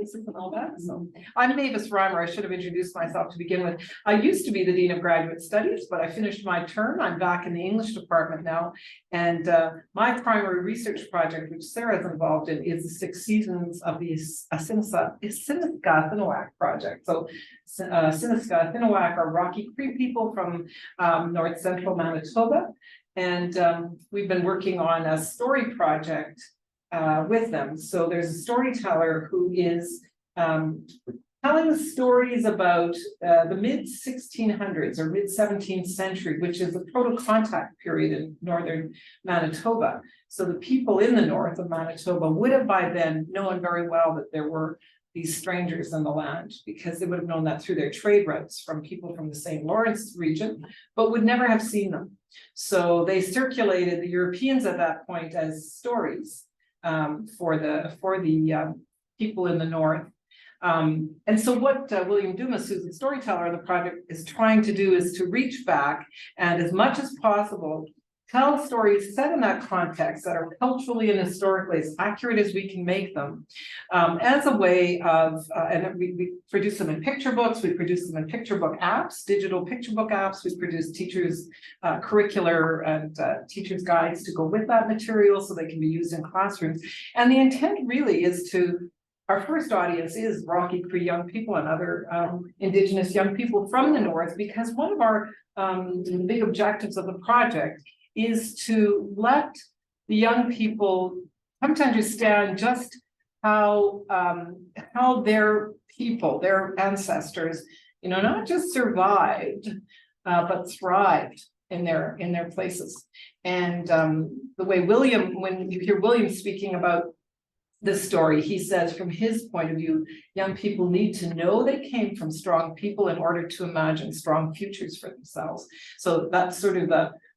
databases and all that. So I'm Mavis Reimer. I should have introduced myself to begin with. I used to be the Dean of Graduate Studies, but I finished my term. I'm back in the English department now. And my primary research project, which Sarah's involved in, is the 6 seasons of the Sinisgathinawack project. So Sinisgathinawack are Rocky Cree people from north central Manitoba. And we've been working on a story project with them. So there's a storyteller who is telling stories about the mid-1600s or mid-17th century, which is the proto-contact period in northern Manitoba. So the people in the north of Manitoba would have by then known very well that there were these strangers in the land, because they would have known that through their trade routes from people from the St. Lawrence region, but would never have seen them. So they circulated the Europeans at that point as stories for the people in the north. And so what William Dumas, who's the storyteller of the project, is trying to do is to reach back and, as much as possible, tell stories set in that context that are culturally and historically as accurate as we can make them, as a way of, and we produce them in picture books, we produce them in picture book apps, digital picture book apps, we produce teachers' curricular and teachers' guides to go with that material so they can be used in classrooms. And the intent really is to, our first audience is Rocky Cree young people and other Indigenous young people from the north, because one of our big objectives of the project is to let the young people come to understand just how their people, their ancestors, not just survived, but thrived in their places. And the way William, when you hear William speaking about this story, he says from his point of view, young people need to know they came from strong people in order to imagine strong futures for themselves. So that's sort of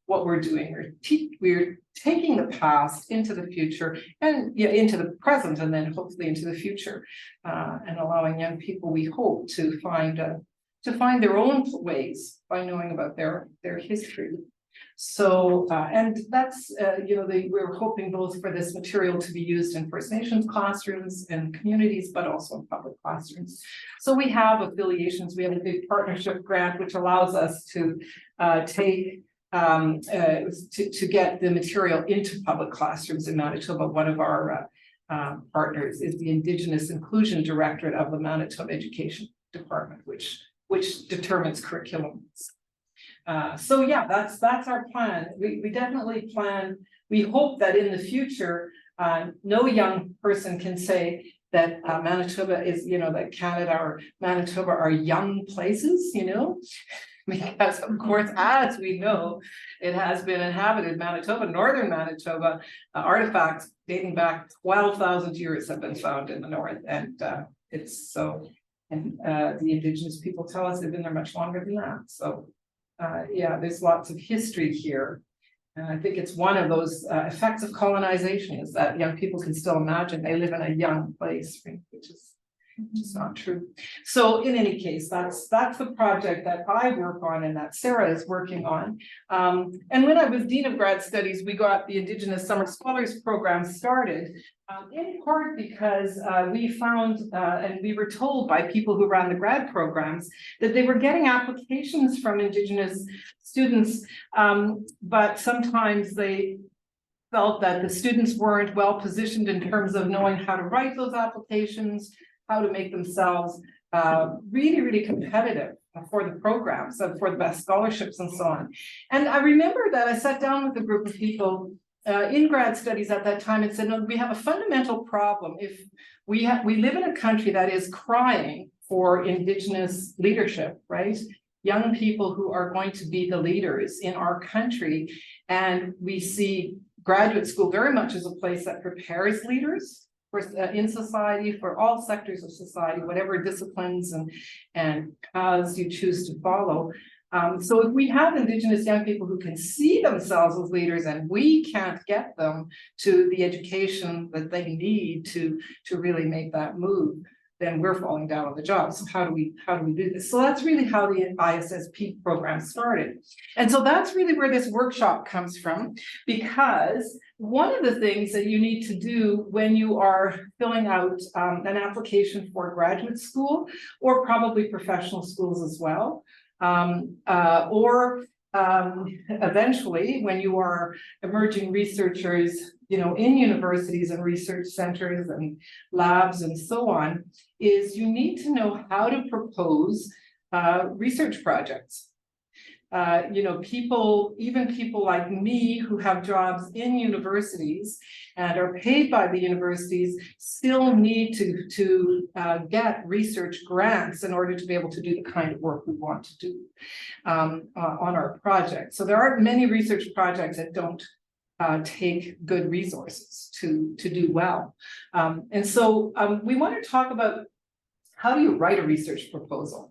what we're doing. We're taking the past into the future and into the present, and then hopefully into the future, and allowing young people, we hope, to find their own ways by knowing about their history. So and that's we're hoping both for this material to be used in First Nations classrooms and communities, but also in public classrooms. So we have affiliations. We have a big partnership grant which allows us to to get the material into public classrooms in Manitoba. One of our partners is the Indigenous Inclusion Directorate of the Manitoba Education Department, which determines curriculums. So yeah, that's our plan. We definitely plan. We hope that in the future, no young person can say that Manitoba is, that Canada or Manitoba are young places, because of course, as we know, it has been inhabited. Manitoba, northern Manitoba, artifacts dating back 12,000 years have been found in the north, and it's so. And the Indigenous people tell us they've been there much longer than that. So. Yeah, there's lots of history here. And I think it's one of those effects of colonization is that young people can still imagine they live in a young place, which is not true. So in any case, that's the project that I work on and that Sarah is working on. And when I was Dean of Grad Studies, we got the Indigenous Summer Scholars Program started, in part because we found, and we were told by people who ran the grad programs, that they were getting applications from Indigenous students, but sometimes they felt that the students weren't well positioned in terms of knowing how to write those applications, how to make themselves really, really competitive for the programs, for the best scholarships and so on. And I remember that I sat down with a group of people in grad studies at that time and said, no, we have a fundamental problem. If we live in a country that is crying for Indigenous leadership, right? Young people who are going to be the leaders in our country. And we see graduate school very much as a place that prepares leaders in society, for all sectors of society, whatever disciplines and paths you choose to follow. So if we have Indigenous young people who can see themselves as leaders and we can't get them to the education that they need to really make that move, then we're falling down on the job. So how do we do this? So that's really how the ISSP program started. And so that's really where this workshop comes from, because one of the things that you need to do when you are filling out an application for graduate school, or probably professional schools as well, or eventually when you are emerging researchers, you know, in universities and research centers and labs and so on, is you need to know how to propose research projects. You know, even people like me who have jobs in universities and are paid by the universities still need to get research grants in order to be able to do the kind of work we want to do on our project. So there aren't many research projects that don't take good resources to do well. And so we want to talk about how do you write a research proposal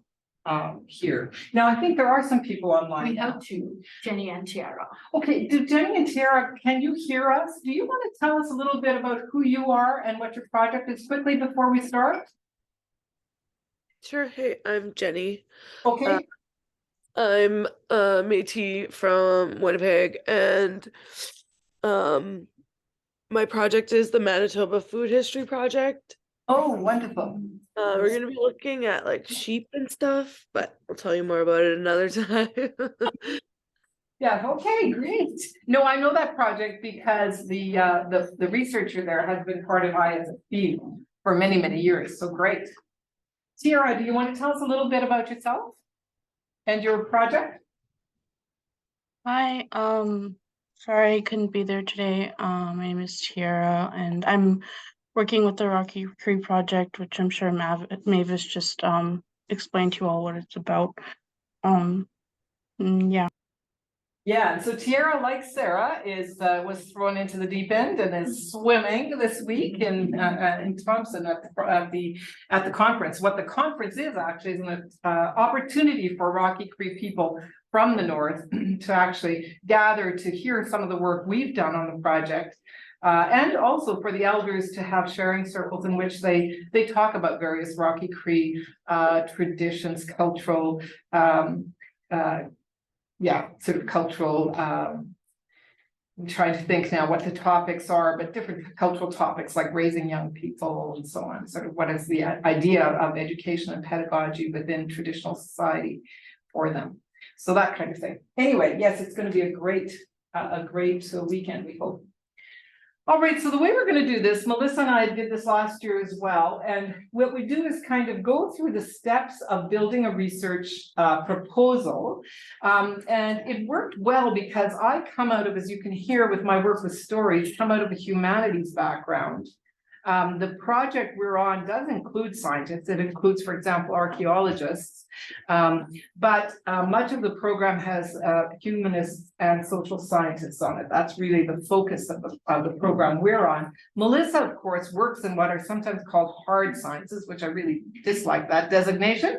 here. Now, I think there are some people online. We have two, Jenny and Tiara. Okay, Jenny and Tiara, can you hear us? Do you want to tell us a little bit about who you are and what your project is quickly before we start? Sure. Hey, I'm Jenny. Okay. I'm a Métis from Winnipeg, and my project is the Manitoba Food History Project. Oh, wonderful. We're gonna be looking at like sheep and stuff, but I'll tell you more about it another time. Yeah, okay, great. No, I know that project because the researcher there has been part of ISFP for many, many years, so great. Tiara, do you want to tell us a little bit about yourself and your project? Hi, sorry I couldn't be there today. My name is Tiara, and I'm working with the Rocky Cree project, which I'm sure Mavis just explained to you all what it's about. Yeah. Yeah, so Tiara, like Sarah, was thrown into the deep end and is swimming this week in Thompson at the conference. What the conference is actually is an opportunity for Rocky Cree people from the north to actually gather to hear some of the work we've done on the project. And also for the elders to have sharing circles in which they talk about various Rocky Cree traditions, cultural, sort of cultural. I'm trying to think now what the topics are, but different cultural topics like raising young people and so on. Sort of what is the idea of education and pedagogy within traditional society for them. So that kind of thing. Anyway, yes, it's going to be a great weekend, we hope. All right, so the way we're going to do this, Melissa and I did this last year as well, and what we do is kind of go through the steps of building a research proposal, and it worked well because I come out of, as you can hear with my work with stories, come out of a humanities background. The project we're on does include scientists. It includes, for example, archaeologists, but much of the program has humanists and social scientists on it. That's really the focus of the program we're on. Melissa, of course, works in what are sometimes called hard sciences, which I really dislike that designation,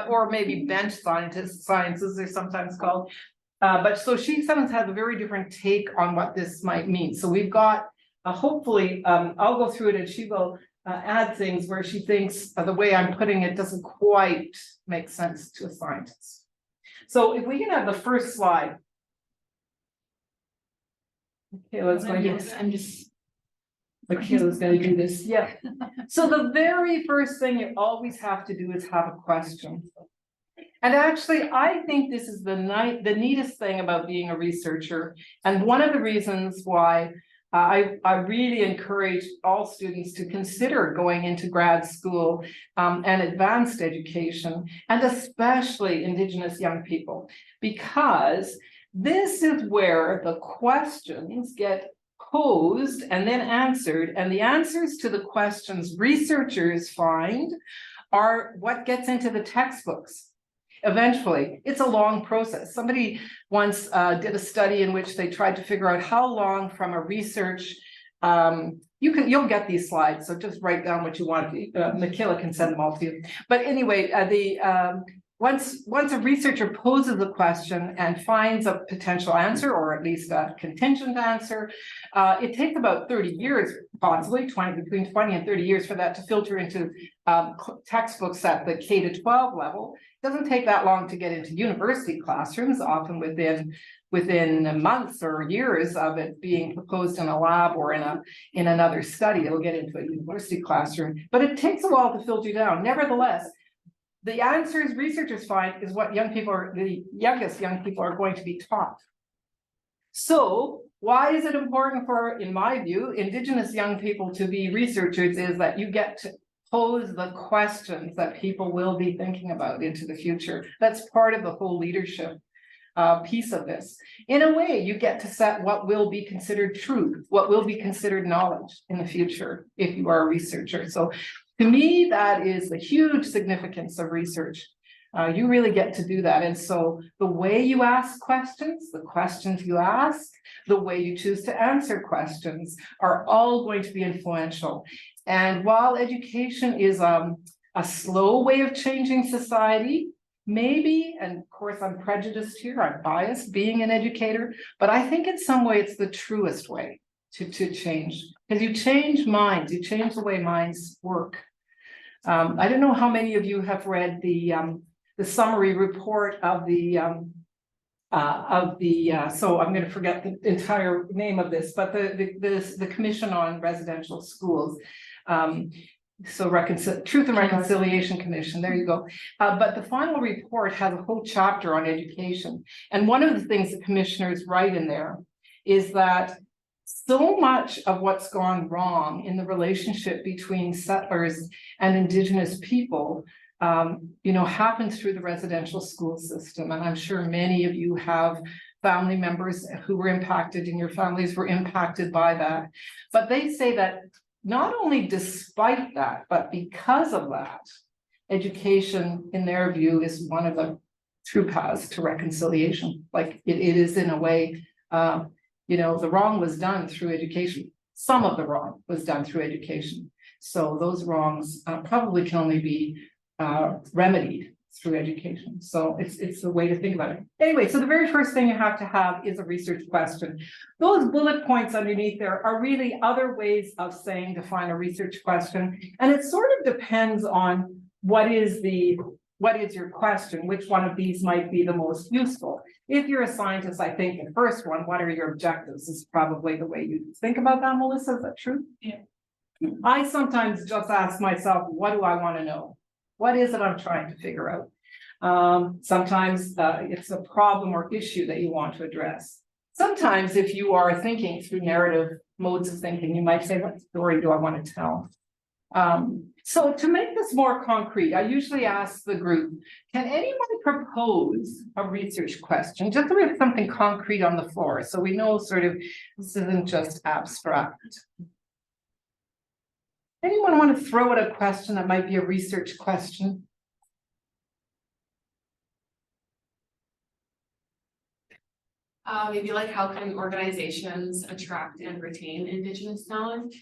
or maybe bench sciences are sometimes called. But so she sometimes has a very different take on what this might mean. So we've got hopefully, I'll go through it and she will add things where she thinks the way I'm putting it doesn't quite make sense to a scientist. So if we can have the first slide. Okay, let's go. Yes, I'm just. Michaela's going to do this. Yeah. So the very first thing you always have to do is have a question. And actually, I think this is the neatest thing about being a researcher. And one of the reasons why I really encourage all students to consider going into grad school and advanced education, and especially Indigenous young people, because this is where the questions get posed and then answered, and the answers to the questions researchers find are what gets into the textbooks. Eventually, it's a long process. Somebody once did a study in which they tried to figure out how long from a research, you'll get these slides, so just write down what you want. Michaela can send them all to you. But anyway, once a researcher poses a question and finds a potential answer, or at least a contingent answer, it takes about 30 years, possibly between 20 and 30 years for that to filter into textbooks at the K to 12 level. It doesn't take that long to get into university classrooms, often within within months or years of it being proposed in a lab or in another study. It'll get into a university classroom, but it takes a while to filter down. Nevertheless, the answers researchers find is what the youngest young people are going to be taught. So why is it important for, in my view, Indigenous young people to be researchers is that you get to pose the questions that people will be thinking about into the future. That's part of the whole leadership piece of this. In a way, you get to set what will be considered truth, what will be considered knowledge in the future if you are a researcher. So to me, that is the huge significance of research. You really get to do that. And so the way you ask questions, the questions you ask, the way you choose to answer questions are all going to be influential. And while education is a slow way of changing society, maybe, and of course I'm prejudiced here, I'm biased being an educator, but I think in some way it's the truest way to change. Because you change minds, you change the way minds work. I don't know how many of you have read the summary report of the so I'm going to forget the entire name of this, but the Commission on Residential Schools. So Truth and Reconciliation Commission, there you go. But the final report has a whole chapter on education. And one of the things the commissioners write in there is that so much of what's gone wrong in the relationship between settlers and Indigenous people happens through the residential school system. And I'm sure many of you have family members who were impacted and your families were impacted by that. But they say that not only despite that, but because of that, education, in their view, is one of the true paths to reconciliation. Like it is in a way, the wrong was done through education. Some of the wrong was done through education. So those wrongs probably can only be remedied through education. So it's a way to think about it. Anyway, so the very first thing you have to have is a research question. Those bullet points underneath there are really other ways of saying define a research question. And it sort of depends on what is your question, which one of these might be the most useful. If you're a scientist, I think the first one, what are your objectives, is probably the way you think about that, Melissa. Is that true? Yeah. I sometimes just ask myself, what do I want to know? What is it I'm trying to figure out? Sometimes it's a problem or issue that you want to address. Sometimes if you are thinking through narrative modes of thinking, you might say, what story do I want to tell? So to make this more concrete, I usually ask the group, can anyone propose a research question? Just so we have something concrete on the floor, so we know sort of this isn't just abstract. Anyone want to throw out a question that might be a research question? Maybe like how can organizations attract and retain Indigenous talent?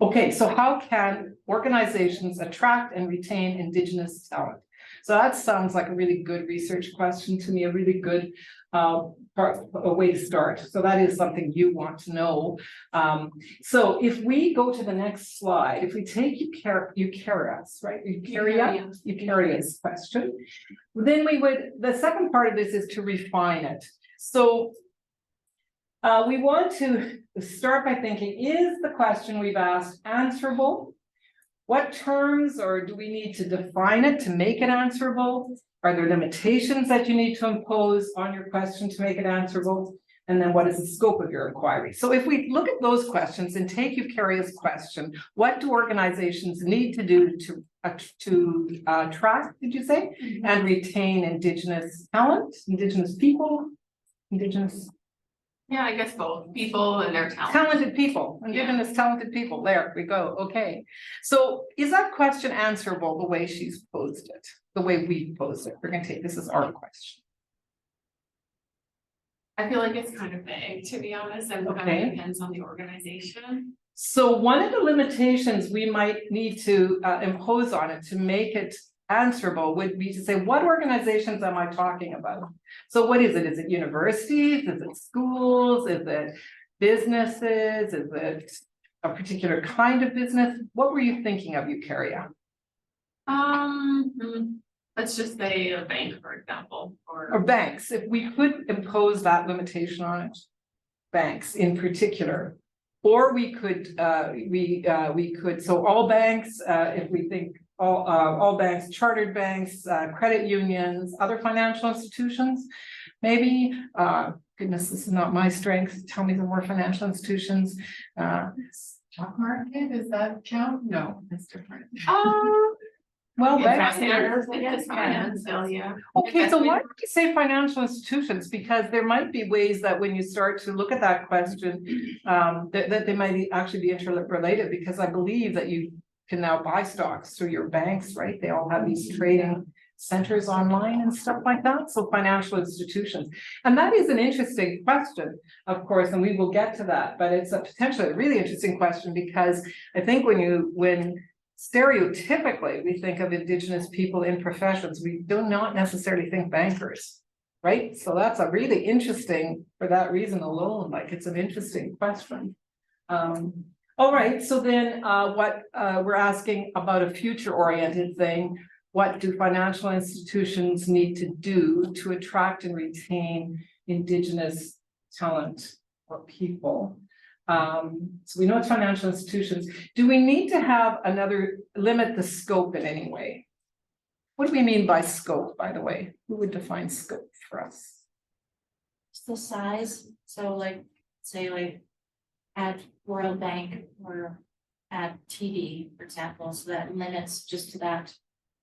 Okay, so how can organizations attract and retain Indigenous talent? So that sounds like a really good research question to me, a really good a way to start. So that is something you want to know. So if we go to the next slide, if we take Eukarya's, right? Eukarya's question, then the second part of this is to refine it. So we want to start by thinking, is the question we've asked answerable? What terms, or do we need to define it to make it answerable? Are there limitations that you need to impose on your question to make it answerable? And then what is the scope of your inquiry? So if we look at those questions and take Eukarya's question, what do organizations need to do to attract, did you say, and retain Indigenous talent, Indigenous people, Indigenous? Yeah, I guess both people and their talent. Talented people, Indigenous talented people. There we go. Okay. So is that question answerable the way she's posed it, the way we posed it? We're going to take this as our question. I feel like it's kind of vague, to be honest, and Okay. kind of depends on the organization. So one of the limitations we might need to impose on it to make it answerable would be to say, what organizations am I talking about? So what is it? Is it universities? Is it schools? Is it businesses? Is it a particular kind of business? What were you thinking of, Eukarya? Let's just say a bank, for example, or or banks, if we could impose that limitation on it. Banks in particular, or we could, so all banks, if we think all banks, chartered banks, credit unions, other financial institutions. Maybe, goodness, this is not my strength, tell me the more financial institutions, stock market, does that count? No, that's different. well, Yeah, banks. finance, it's finance, so yeah. Okay, so why don't we say financial institutions, because there might be ways that when you start to look at that question, that they might actually be interrelated, because I believe that you can now buy stocks through your banks, right? They all have these trading centers online and stuff like that, so financial institutions. And that is an interesting question, of course, and we will get to that, but it's a potentially a really interesting question, because I think when stereotypically we think of Indigenous people in professions, we do not necessarily think bankers, right? So that's a really interesting, for that reason alone, like it's an interesting question. All right, so then what we're asking about a future oriented thing. What do financial institutions need to do to attract and retain Indigenous talent or people? So we know it's financial institutions. Do we need to have limit the scope in any way? What do we mean by scope, by the way? Who would define scope for us? It's the size, so like, say like at Royal Bank or at TD, for example, so that limits just to that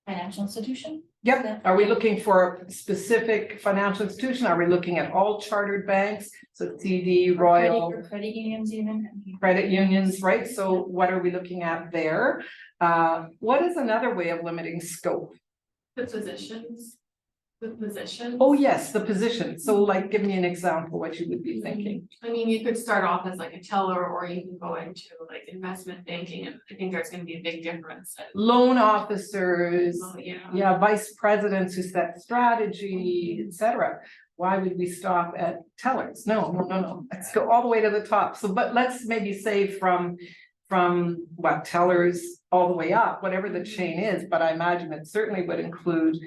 financial institution. Yep, are we looking for a specific financial institution? Are we looking at all chartered banks? So TD, Royal. Credit unions even. Credit unions, right? So what are we looking at there? What is another way of limiting scope? The positions. The position. Oh, yes, the position. So like, give me an example, what you would be thinking. I mean, you could start off as like a teller, or you can go into like investment banking, and I think there's gonna be a big difference. Loan officers, Oh, yeah. yeah, vice presidents who set strategy, etc. Why would we stop at tellers? No. Let's go all the way to the top. So, but let's maybe say from what, tellers all the way up, whatever the chain is, but I imagine it certainly would include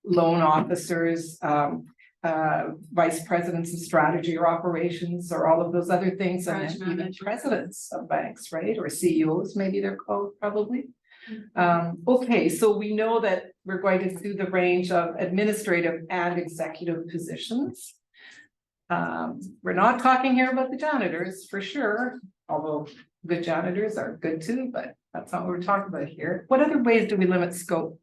loan officers, vice presidents of strategy or operations, or all of those other things, and then even presidents of banks, right? Or CEOs, maybe they're called, probably. Okay, so we know that we're going to do the range of administrative and executive positions. We're not talking here about the janitors, for sure, although good janitors are good too, but that's not what we're talking about here. What other ways do we limit scope?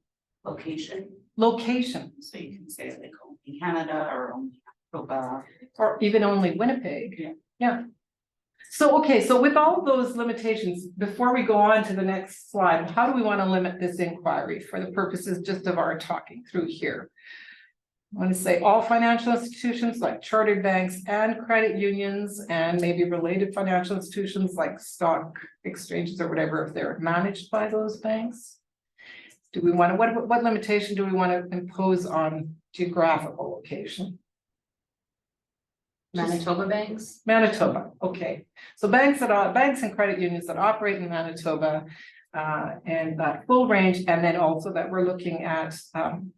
Location, So you can say like only Canada or only Manitoba. or even only Winnipeg. Yeah. So, okay, so with all of those limitations, before we go on to the next slide, how do we want to limit this inquiry for the purposes just of our talking through here? I want to say all financial institutions like chartered banks and credit unions, and maybe related financial institutions like stock exchanges or whatever, if they're managed by those banks. Do we want to, what limitation do we want to impose on geographical location? Manitoba banks? Manitoba, okay. So banks and credit unions that operate in Manitoba, and that full range, and then also that we're looking at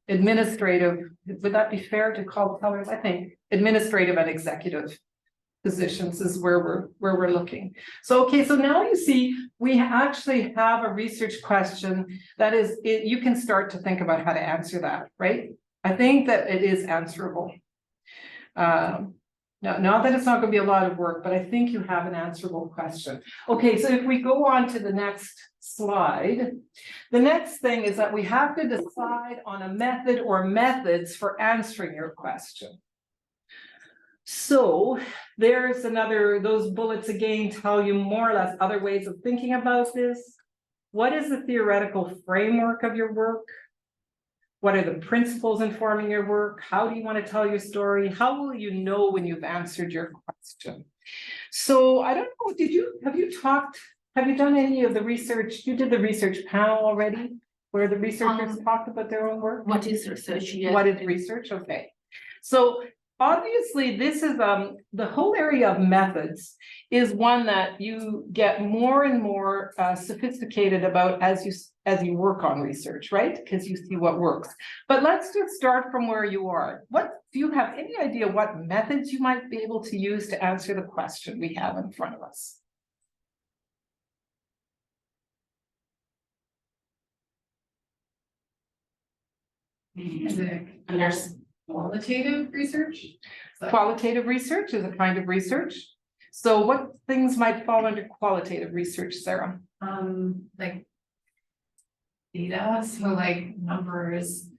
administrative, would that be fair to call tellers? I think administrative and executive positions is where we're looking. So, okay, so now you see, we actually have a research question that is, you can start to think about how to answer that, right? I think that it is answerable. Now, not that it's not going to be a lot of work, but I think you have an answerable question. Okay, so if we go on to the next slide, the next thing is that we have to decide on a method or methods for answering your question. So there's those bullets again tell you more or less other ways of thinking about this. What is the theoretical framework of your work? What are the principles informing your work? How do you want to tell your story? How will you know when you've answered your question? So I don't know, have you done any of the research? You did the research panel already, where the researchers talked about their own work? What is research? Yes. What is research? Okay. So obviously, this is, the whole area of methods is one that you get more and more sophisticated about as you work on research, right? Because you see what works. But let's just start from where you are. Do you have any idea what methods you might be able to use to answer the question we have in front of us? Is it Under, qualitative research? Qualitative research is a kind of research. So what things might fall under qualitative research, Sarah? Like data, so like numbers,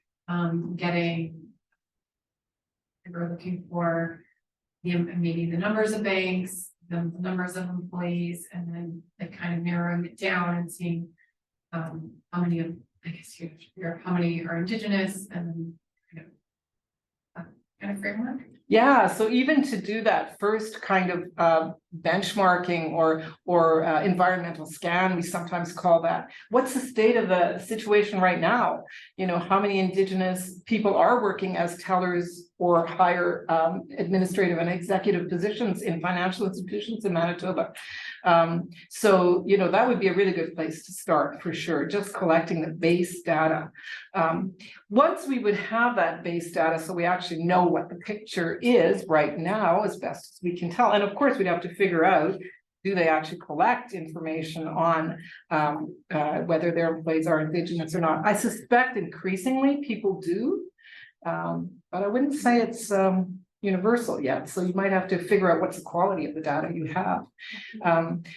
getting. We're looking for maybe the numbers of banks, the numbers of employees, and then like kind of narrowing it down and seeing. How many of, I guess how many are indigenous and then kind of framework. Yeah, so even to do that first kind of benchmarking or environmental scan, we sometimes call that. What's the state of the situation right now? You know, how many Indigenous people are working as tellers or higher administrative and executive positions in financial institutions in Manitoba? So, you know, that would be a really good place to start for sure, just collecting the base data. Once we would have that base data, so we actually know what the picture is right now, as best as we can tell. And of course, we'd have to figure out, do they actually collect information on whether their employees are Indigenous or not? I suspect increasingly people do, but I wouldn't say it's universal yet. So you might have to figure out what's the quality of the data you have.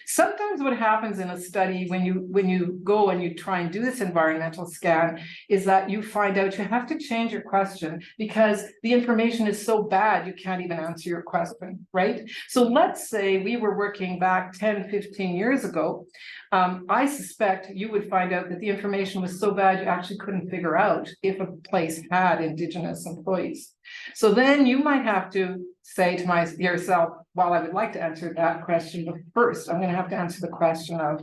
Sometimes what happens in a study when you go and you try and do this environmental scan is that you find out you have to change your question because the information is so bad you can't even answer your question, right? So let's say we were working back 10, 15 years ago. I suspect you would find out that the information was so bad you actually couldn't figure out if a place had Indigenous employees. So then you might have to say to yourself, well, I would like to answer that question, but first I'm going to have to answer the question of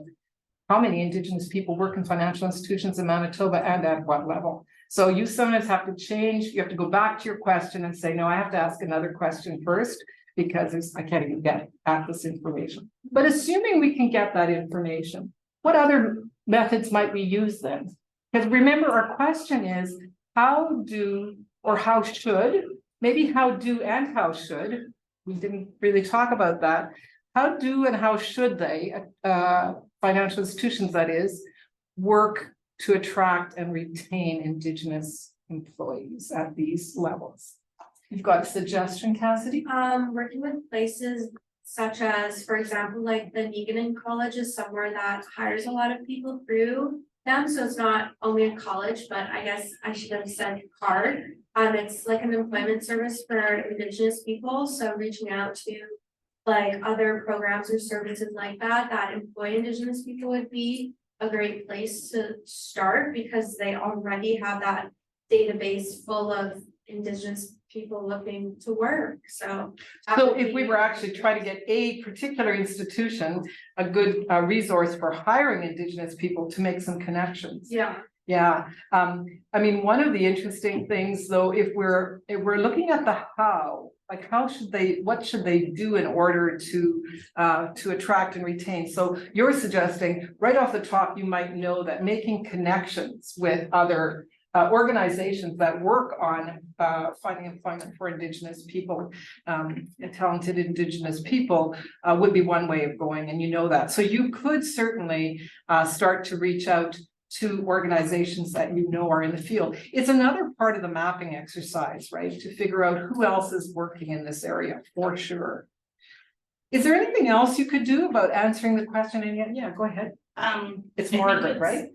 how many Indigenous people work in financial institutions in Manitoba and at what level. So you sometimes have to change, you have to go back to your question and say, no, I have to ask another question first because I can't even get at this information. But assuming we can get that information, what other methods might we use then? Because remember, our question is how do or how should, maybe how do and how should, we didn't really talk about that. How do and how should they, financial institutions that is, work to attract and retain Indigenous employees at these levels? You've got a suggestion, Cassidy? Working with places such as, for example, like the Negan College is somewhere that hires a lot of people through them. So it's not only a college, but I guess I should have said CARD. It's like an employment service for Indigenous people. So reaching out to like other programs or services like that employ Indigenous people would be a great place to start because they already have that database full of Indigenous people looking to work. So if we were actually trying to get a particular institution, a good resource for hiring Indigenous people to make some connections. yeah. Yeah, I mean, one of the interesting things though, if we're looking at the how, like what should they do in order to attract and retain? So you're suggesting right off the top, you might know that making connections with other organizations that work on finding employment for Indigenous people, talented Indigenous people would be one way of going, and you know that. So you could certainly start to reach out to organizations that you know are in the field. It's another part of the mapping exercise, right? To figure out who else is working in this area for sure. Is there anything else you could do about answering the question? And yeah, go ahead. It's Margaret, right?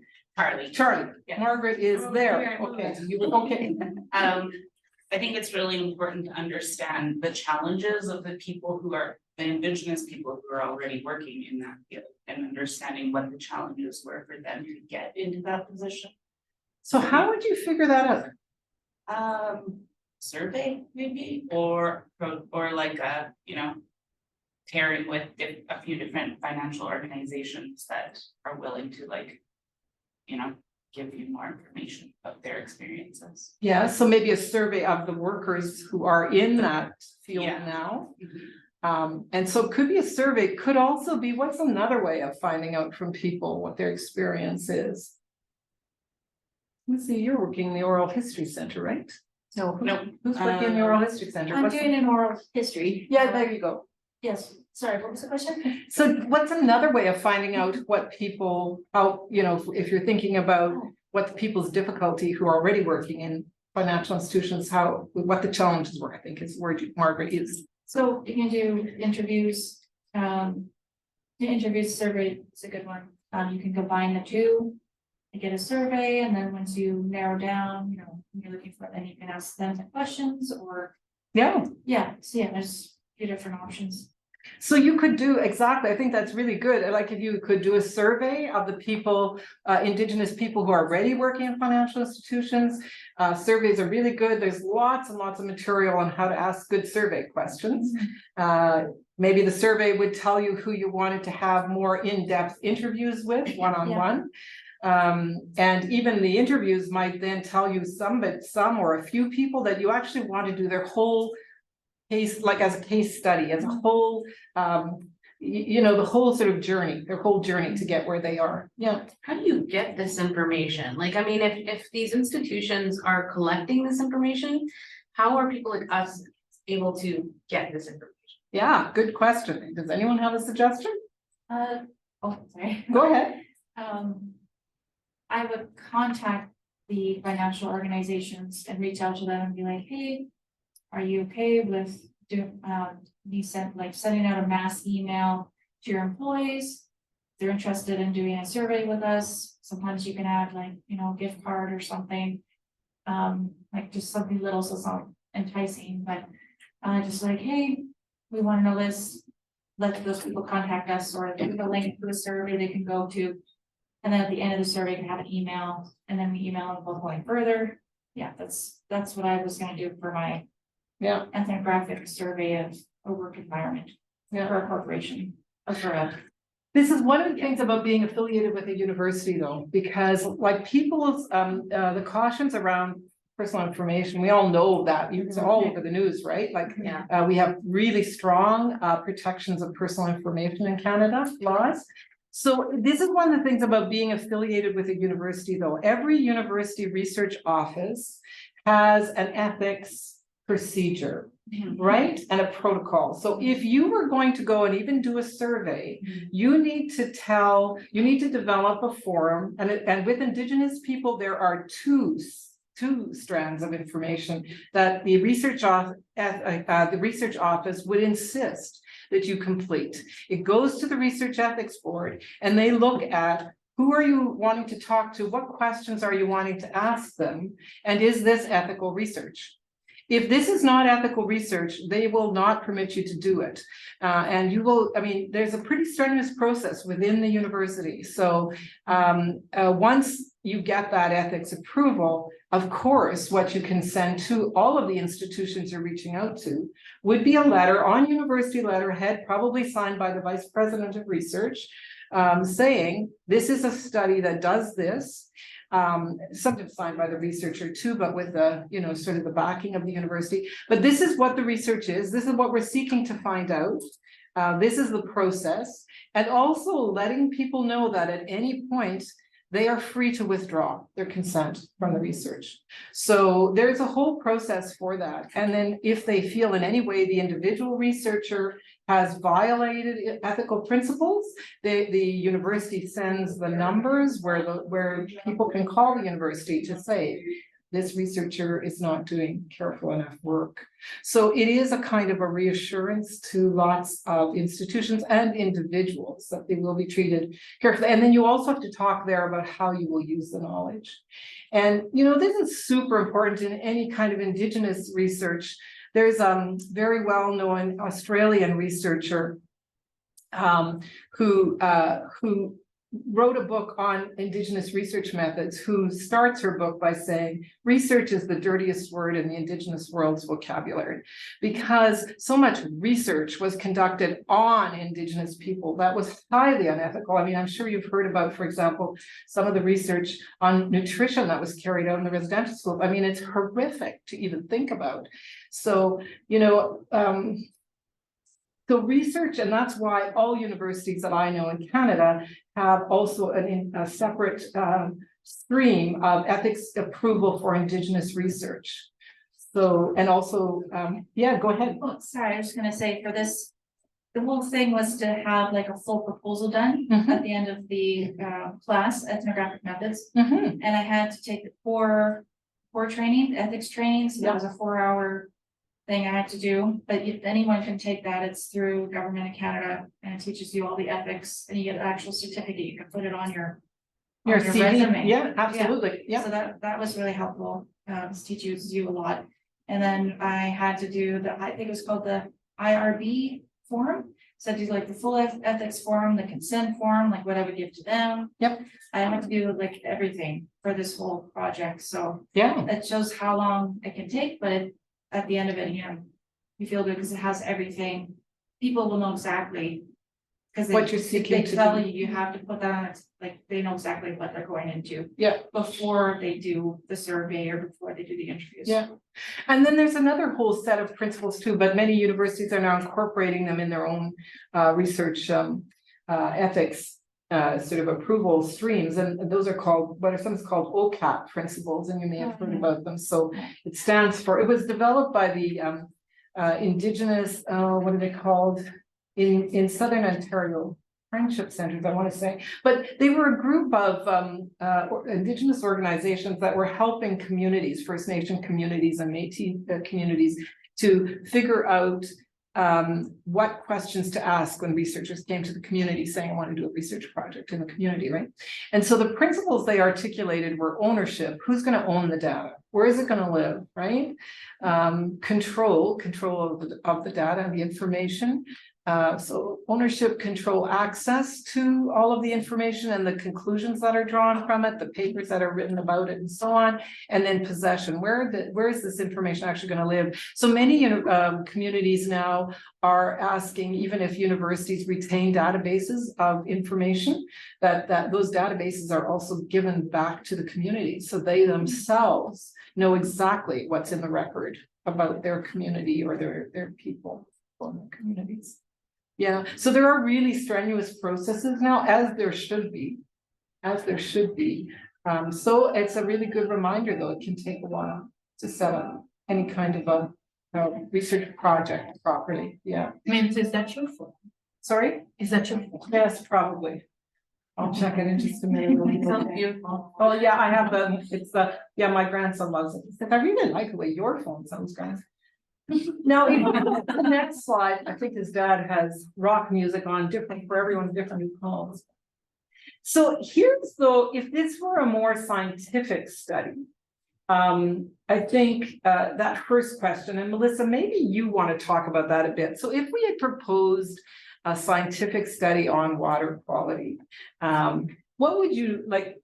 Charlie. Yeah. Margaret is there. Okay. Okay. I think it's really important to understand the challenges of the people who are the Indigenous people who are already working in that field and understanding what the challenges were for them to get into that position. So how would you figure that out? Survey maybe, or like a, pairing with a few different financial organizations that are willing to give you more information about their experiences. Yeah, so maybe a survey of the workers who are in that field Yeah. now. And so it could be a survey, could also be, what's another way of finding out from people what their experience is? Let's see, you're working in the Oral History Center, right? No, who's working in the Oral History Center? I'm What's- doing an oral history. Yeah, there you go. Yes, sorry, what was the question? So what's another way of finding out what people, how, you know, if you're thinking about what people's difficulty who are already working in financial institutions, how, what the challenges were, I think is the word Margaret used. So you can do interviews, the interview survey is a good one. You can combine the two. You get a survey, and then once you narrow down, you know, when you're looking for, then you can ask them the questions or, Yeah, so yeah, there's a few different options. so you could do, exactly, I think that's really good, like if you could do a survey of the people, Indigenous people who are already working in financial institutions. Surveys are really good, there's lots and lots of material on how to ask good survey questions. Maybe the survey would tell you who you wanted to have more in-depth interviews with, one-on-one. And even the interviews might then tell you some or a few people that you actually want to do their whole case, like as a case study, as a whole, you know, the whole sort of journey, their whole journey to get where they are. Yeah. How do you get this information? Like, I mean, if these institutions are collecting this information, how are people like us able to get this information? Yeah, good question. Does anyone have a suggestion? Sorry. Go ahead. I would contact the financial organizations and reach out to them and be like, hey, are you okay with sending out a mass email to your employees? If they're interested in doing a survey with us, sometimes you can add like, you know, gift card or something. Like just something little, so it's not enticing, but just like, hey, we want to know this. Let those people contact us, or give the link to the survey they can go to. And then at the end of the survey, you can have an email, and then we email them about going further. Yeah, that's what I was gonna do for my ethnographic survey of a work environment for a corporation or for a. This is one of the things about being affiliated with a university though, because like people's, the cautions around personal information, we all know that it's all over the news, right? Like, we have really strong protections of personal information in Canada laws. So this is one of the things about being affiliated with a university though. Every university research office has an ethics procedure, right? And a protocol. So if you were going to go and even do a survey, you need to develop a forum, and with Indigenous people, there are two strands of information that the research office would insist that you complete. It goes to the Research Ethics Board, and they look at who are you wanting to talk to, what questions are you wanting to ask them, and is this ethical research? If this is not ethical research, they will not permit you to do it. And you will, I mean, there's a pretty strenuous process within the university. So once you get that ethics approval, of course, what you can send to all of the institutions you're reaching out to would be a letter on university letterhead, probably signed by the Vice President of Research, saying, this is a study that does this. Sometimes signed by the researcher too, but with the, you know, sort of the backing of the university. But this is what the research is. This is what we're seeking to find out. This is the process. And also letting people know that at any point, they are free to withdraw their consent from the research. So there's a whole process for that. And then if they feel in any way the individual researcher has violated ethical principles, the university sends the numbers where people can call the university to say, this researcher is not doing careful enough work. So it is a kind of a reassurance to lots of institutions and individuals that they will be treated carefully. And then you also have to talk there about how you will use the knowledge. And, you know, this is super important in any kind of Indigenous research. There's a very well-known Australian researcher who wrote a book on Indigenous research methods, who starts her book by saying, research is the dirtiest word in the Indigenous world's vocabulary, because so much research was conducted on Indigenous people that was highly unethical. I mean, I'm sure you've heard about, for example, some of the research on nutrition that was carried out in the residential school. I mean, it's horrific to even think about. So, you know, so research, and that's why all universities that I know in Canada have also a separate stream of ethics approval for Indigenous research. So, and also, yeah, go ahead. Oh, sorry, I was gonna say for this, the whole thing was to have like a full proposal done Mhm. at the end of the class, ethnographic methods. Mhm. And I had to take the core training, ethics training, so that was a 4-hour thing I had to do, but if anyone can take that, it's through Government of Canada, and it teaches you all the ethics, and you get an actual certificate, you can put it on your CV, resume. yeah, absolutely, yeah. So that was really helpful, it teaches you a lot. And then I had to do I think it was called the IRB form. So I do like the full ethics form, the consent form, like what I would give to them. Yep. I had to do like everything for this whole project, so Yeah, it shows how long it can take, but at the end of it, you know, you feel good because it has everything. People will know exactly. Because What you're seeking they to tell do. you, you have to put that, on it, like, they know exactly what they're going into. Yeah. Before they do the survey or before they do the interviews. yeah. And then there's another whole set of principles too, but many universities are now incorporating them in their own research ethics sort of approval streams, and those are called, what are sometimes called OCAP principles, and you may have heard about them. So it stands for, it was developed by the Indigenous, what are they called? In Southern Ontario, Friendship Centers, I want to say, but they were a group of Indigenous organizations that were helping communities, First Nation communities and Métis communities, to figure out what questions to ask when researchers came to the community saying, I want to do a research project in the community, right? And so the principles they articulated were ownership, who's going to own the data? Where is it going to live, right? Control of the data and the information. So ownership, control, access to all of the information and the conclusions that are drawn from it, the papers that are written about it and so on, and then possession. Where is this information actually going to live? So many communities now are asking, even if universities retain databases of information, that those databases are also given back to the community. So they themselves know exactly what's in the record about their community or their people or their communities. Yeah, so there are really strenuous processes now, as there should be, so it's a really good reminder, though, it can take a while to set up any kind of a research project properly, yeah. I mean, is that your fault? Sorry? Is that your fault? Yes, probably. I'll check it in just a minute. It sounds beautiful. Oh, yeah, I have yeah, my grandson loves it. He said, I really like the way your phone sounds, guys. Now, if you look at the next slide, I think his dad has rock music on, different for everyone, different phones. So here's though, if this were a more scientific study, I think that first question, and Melissa, maybe you want to talk about that a bit. So if we had proposed a scientific study on water quality, what would you like?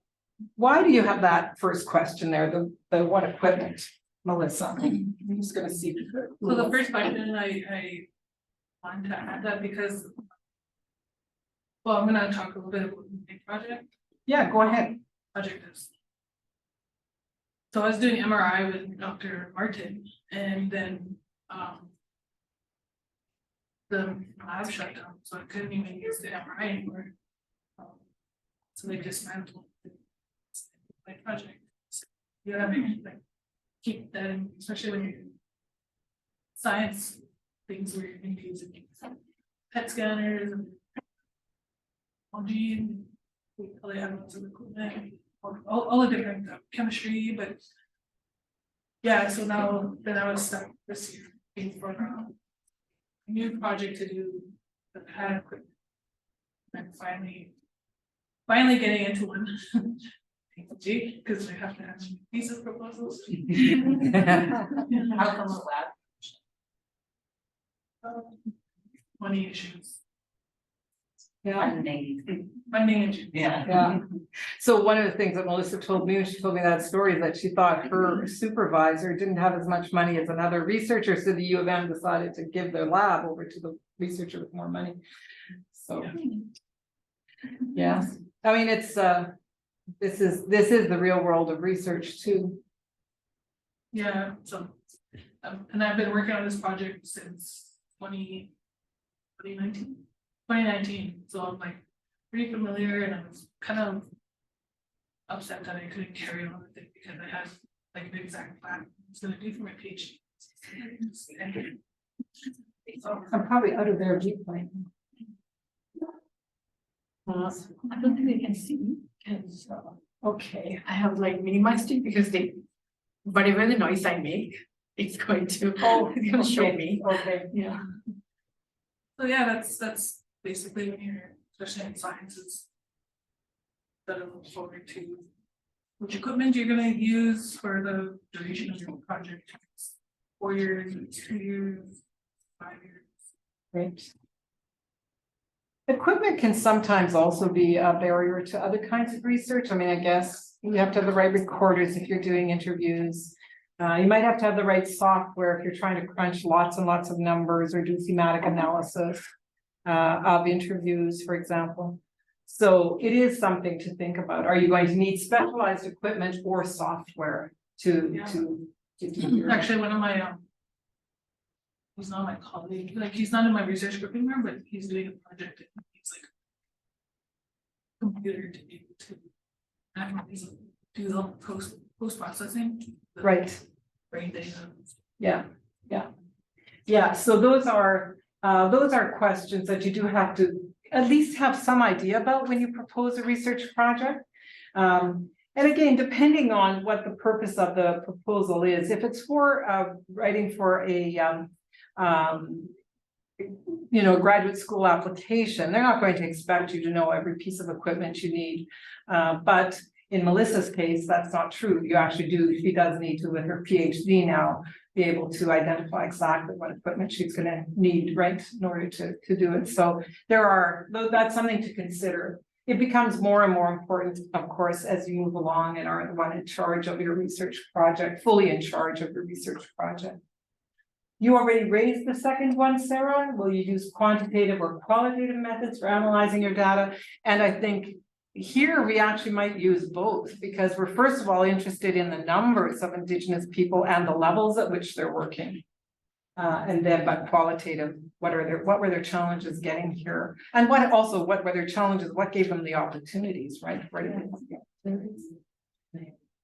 Why do you have that first question there? The what equipment? Melissa, I'm just gonna see. So the first question I wanted to add that because, well, I'm gonna talk a little bit about the project. Yeah, go ahead. Project is. So I was doing MRI with Dr. Martin, and then the lab shut down, so I couldn't even use the MRI anymore. So they dismantled my project. So you gotta make like keep that in, especially when you're doing science things where you're gonna be using PET scanners and technology, and we probably have lots of equipment, all the different chemistry, but yeah, so now then I was stuck this year looking for a new project to do the pad equipment. And finally getting into one. Because I have to have visa proposals. How come the lab? Money issues. Yeah. funding. Funding and. Yeah, so one of the things that Melissa told me when she told me that story is that she thought her supervisor didn't have as much money as another researcher, so the U of M decided to give their lab over to the researcher with more money. So. Yeah, I mean, it's this is the real world of research too. Yeah, so, and I've been working on this project since 2019, so I'm like pretty familiar, and I was kind of upset that I couldn't carry on with it because I had like an exact plan I was gonna do for my PhD. So, I'm probably out of their viewpoint. I don't think they can see, because Okay, I have like minimized it because they, whatever the noise I make, it's going to, it's gonna show me. okay, Yeah. so yeah, that's basically when you're, especially in sciences. That I look forward to. Which equipment you're gonna use for the duration of your project? 4 years, 2 years, 5 years. great. Equipment can sometimes also be a barrier to other kinds of research. I mean, I guess you have to have the right recorders if you're doing interviews. You might have to have the right software if you're trying to crunch lots and lots of numbers or do thematic analysis of interviews, for example. So it is something to think about. Are you going to need specialized equipment or software to do your? Actually, one of my he's not my colleague, like he's not in my research group anymore, but he's doing a project and he's like computer to be able to do the post processing. Right. Brain data. Yeah. So those are questions that you do have to at least have some idea about when you propose a research project. And again, depending on what the purpose of the proposal is, if it's for writing for a graduate school application, they're not going to expect you to know every piece of equipment you need. But in Melissa's case, that's not true. You actually do, she does need to, with her PhD now, be able to identify exactly what equipment she's gonna need, right, in order to do it. So that's something to consider. It becomes more and more important, of course, as you move along and are the one in charge of your research project, fully in charge of your research project. You already raised the second one, Sarah. Will you use quantitative or qualitative methods for analyzing your data? And I think here we actually might use both, because we're first of all interested in the numbers of Indigenous people and the levels at which they're working. And then by qualitative, what were their challenges getting here? And what were their challenges? What gave them the opportunities, right? Where did they get the opportunities?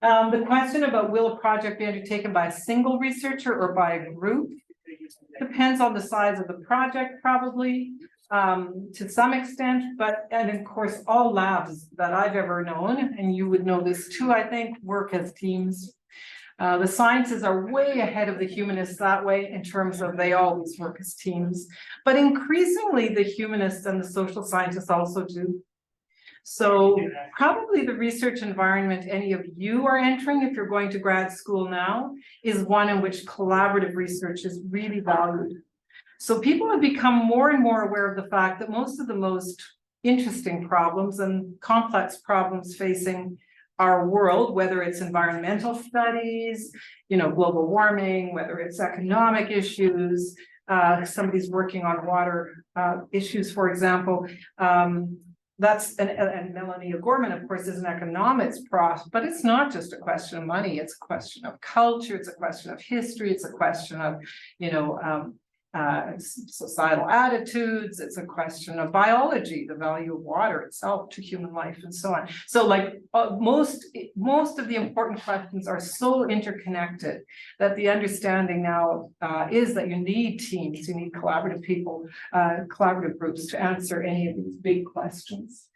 The question about will a project be undertaken by a single researcher or by a group depends on the size of the project, probably, to some extent, and of course, all labs that I've ever known, and you would know this too, I think, work as teams. The sciences are way ahead of the humanists that way in terms of they always work as teams, but increasingly the humanists and the social scientists also do. So probably the research environment any of you are entering, if you're going to grad school now, is one in which collaborative research is really valued. So people have become more and more aware of the fact that most of the most interesting problems and complex problems facing our world, whether it's environmental studies, global warming, whether it's economic issues, somebody's working on water issues, for example, and Melanie O'Gorman, of course, is an economics prof, but it's not just a question of money. It's a question of culture. It's a question of history. It's a question of, societal attitudes. It's a question of biology, the value of water itself to human life, and so on. So, like most of the important questions are so interconnected that the understanding now is that you need teams, you need collaborative people, collaborative groups to answer any of these big questions.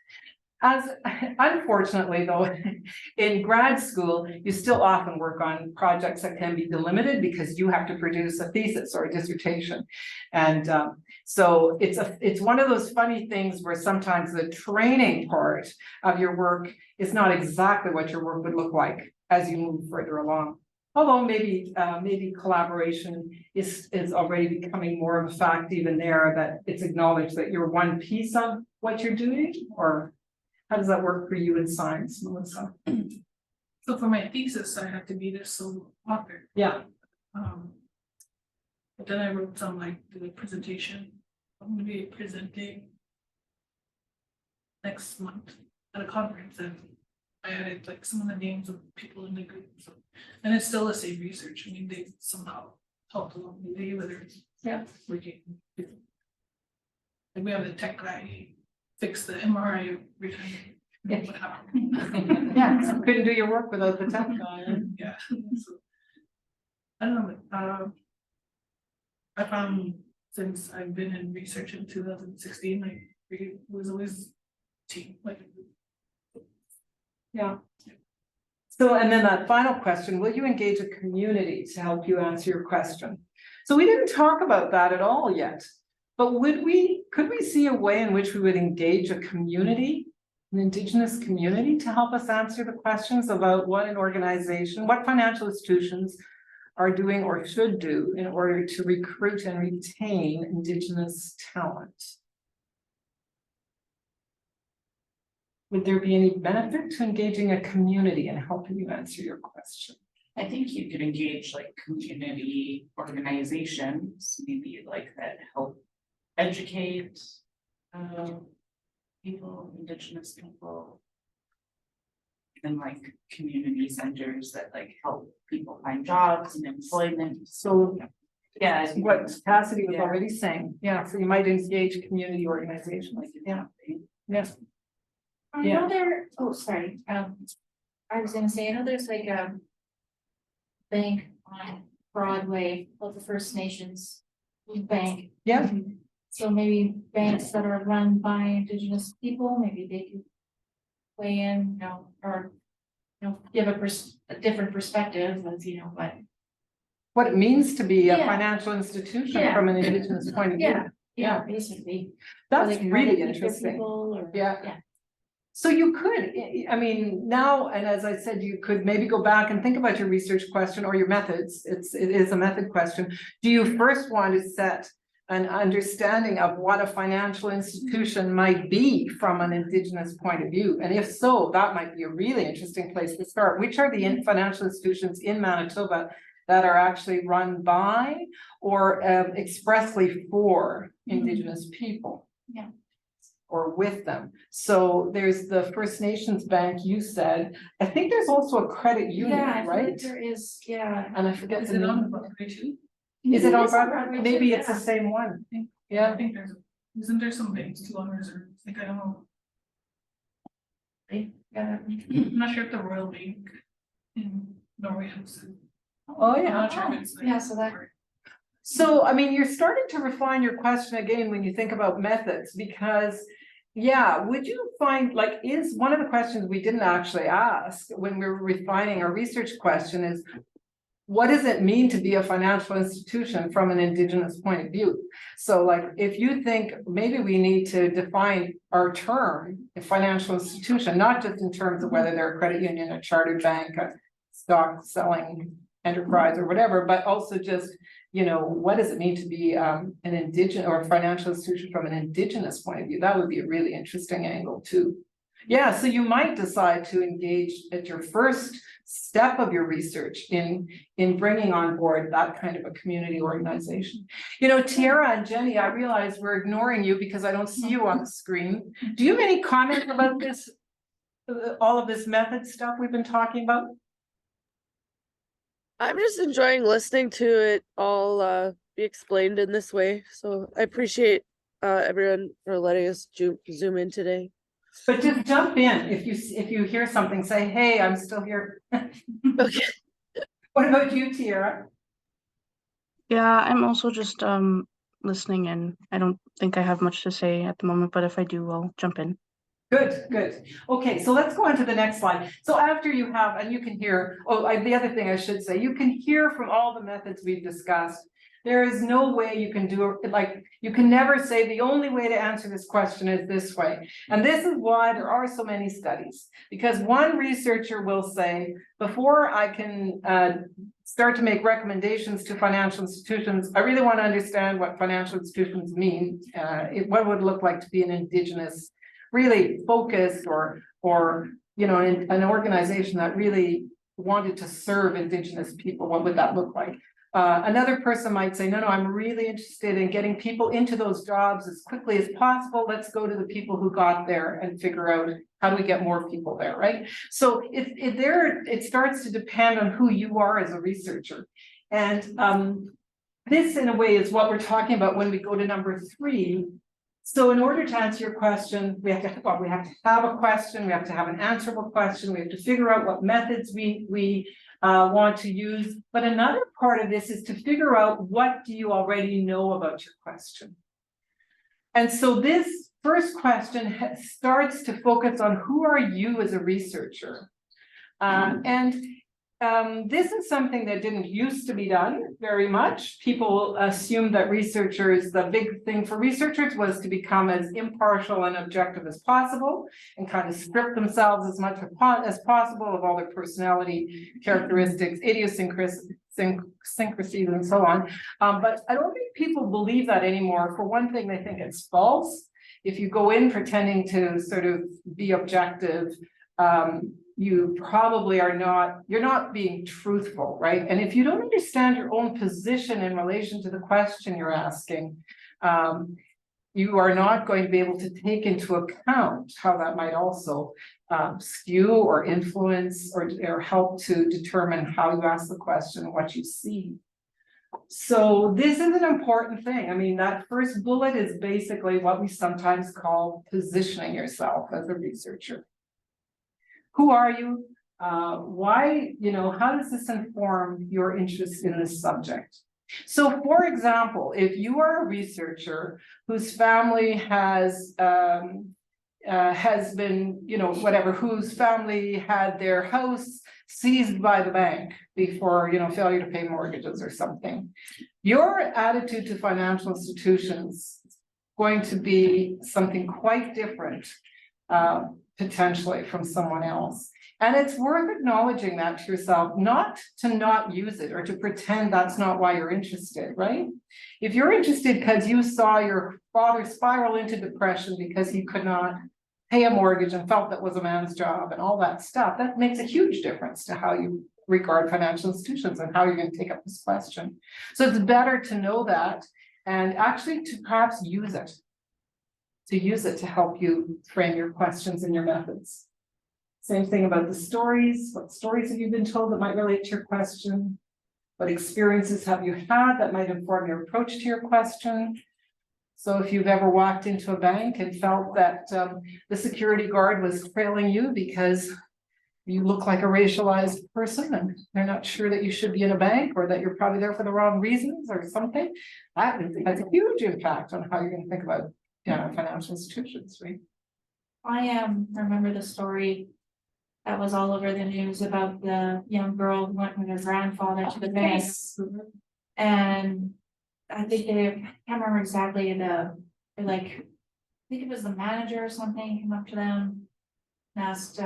Unfortunately, though, in grad school, you still often work on projects that can be delimited because you have to produce a thesis or a dissertation. And so it's one of those funny things where sometimes the training part of your work is not exactly what your work would look like as you move further along. Although maybe, maybe collaboration is already becoming more of a fact even there, that it's acknowledged that you're one piece of what you're doing, or how does that work for you in science, Melissa? So for my thesis, I had to be the sole author. Yeah, But then I wrote some like the presentation. I'm gonna be presenting next month at a conference, and I added like some of the names of people in the group, so, and it's still the same research. I mean, they somehow helped along the way, whether it's working. And we have the tech guy fix the MRI every time. What happened? yeah, so couldn't do your work without the tech guy. Yeah. So, I don't know, I found since I've been in research in 2016, like it was always team, like. Yeah. So, and then that final question, will you engage a community to help you answer your question? So we didn't talk about that at all yet, but could we see a way in which we would engage a community, an Indigenous community, to help us answer the questions about what an organization, what financial institutions are doing or should do in order to recruit and retain Indigenous talent? Would there be any benefit to engaging a community and helping you answer your question? I think you could engage like community organizations, maybe like that help educate people, Indigenous people. And like community centers that like help people find jobs and employment. So Yeah, I think what Cassidy was Yeah. already saying, yeah, so you might engage community organizations, yeah, yes. I Yeah. know there, oh, sorry, I was gonna say, I know there's like a bank on Broadway called the First Nations Bank. Yeah. So maybe banks that are run by Indigenous people, maybe they could weigh in, you know, or, you know, give a different perspective, as you know, but. What it means to be a Yeah. financial institution Yeah. from an Indigenous point of view. Yeah, yeah, basically. Or That's they can really advocate for interesting. people, or- Yeah. Yeah. So you could, I mean, now, and as I said, you could maybe go back and think about your research question or your methods. It is a method question. Do you first want to set an understanding of what a financial institution might be from an Indigenous point of view? And if so, that might be a really interesting place to start. Which are the financial institutions in Manitoba that are actually run by or expressly for Indigenous people? Yeah. Or with them. So there's the First Nations Bank, you said. I think there's also a credit union, Yeah, I feel like right? there is, yeah. And I forget Is the it on name. Broadway too? Is it It on is on Broadway? Broadway Maybe too, it's the yeah. same one. I Yeah, think isn't there some banks too on reserve? Like, I don't know, Yeah. I'm not sure if the Royal Bank in Norway has it. oh I'm yeah. not sure if it's. like- Yeah, so that- So, I mean, you're starting to refine your question again when you think about methods, because, yeah, would you find, like, is one of the questions we didn't actually ask when we were refining our research question is, what does it mean to be a financial institution from an Indigenous point of view? So like, if you think maybe we need to define our term, a financial institution, not just in terms of whether they're a credit union, a chartered bank, a stock selling enterprise or whatever, but also just, you know, what does it mean to be an Indigenous or a financial institution from an Indigenous point of view? That would be a really interesting angle too. Yeah, so you might decide to engage at your first step of your research in bringing on board that kind of a community organization. You know, Tiara and Jenny, I realize we're ignoring you because I don't see you on the screen. Do you have any comments about this, all of this method stuff we've been talking about? I'm just enjoying listening to it all be explained in this way. So I appreciate everyone for letting us zoom in today. But just jump in. If you hear something, say, hey, I'm still here. Okay. What about you, Tiara? Yeah, I'm also just listening in. I don't think I have much to say at the moment, but if I do, I'll jump in. Good, good. Okay, so let's go on to the next slide. So after you have, and you can hear, the other thing I should say, you can hear from all the methods we've discussed. There is no way you can do it, like, you can never say the only way to answer this question is this way. And this is why there are so many studies, because one researcher will say, before I can start to make recommendations to financial institutions, I really want to understand what financial institutions mean. What would it look like to be an Indigenous, really focused or, you know, an organization that really wanted to serve Indigenous people, what would that look like? Another person might say, no, I'm really interested in getting people into those jobs as quickly as possible. Let's go to the people who got there and figure out how do we get more people there, right? So it starts to depend on who you are as a researcher. And this in a way is what we're talking about when we go to number 3. So in order to answer your question, we have to have a question, we have to have an answerable question, we have to figure out what methods we want to use. But another part of this is to figure out what do you already know about your question. And so this first question starts to focus on who are you as a researcher? This is something that didn't used to be done very much. People assumed that researchers, the big thing for researchers was to become as impartial and objective as possible and kind of strip themselves as much as possible of all their personality characteristics, idiosyncrasies, and so on. But I don't think people believe that anymore. For one thing, they think it's false. If you go in pretending to sort of be objective, you probably you're not being truthful, right? And if you don't understand your own position in relation to the question you're asking, you are not going to be able to take into account how that might also skew or influence or help to determine how you ask the question and what you see. So this is an important thing. I mean, that first bullet is basically what we sometimes call positioning yourself as a researcher. Who are you? Why, you know, how does this inform your interest in this subject? So for example, if you are a researcher whose family has been, you know, whatever, whose family had their house seized by the bank before, you know, failure to pay mortgages or something, your attitude to financial institutions is going to be something quite different, potentially from someone else. And it's worth acknowledging that to yourself, not to not use it or to pretend that's not why you're interested, right? If you're interested because you saw your father spiral into depression because he could not pay a mortgage and felt that was a man's job and all that stuff, that makes a huge difference to how you regard financial institutions and how you're going to take up this question. So it's better to know that and actually to perhaps use it to help you frame your questions and your methods. Same thing about the stories. What stories have you been told that might relate to your question? What experiences have you had that might inform your approach to your question? So if you've ever walked into a bank and felt that the security guard was trailing you because you look like a racialized person and they're not sure that you should be in a bank or that you're probably there for the wrong reasons or something, that has a huge impact on how you're going to think about financial institutions, right? I remember the story that was all over the news about the young girl who went with her grandfather to the bank. And I think I can't remember exactly I think it was the manager or something came up to them and asked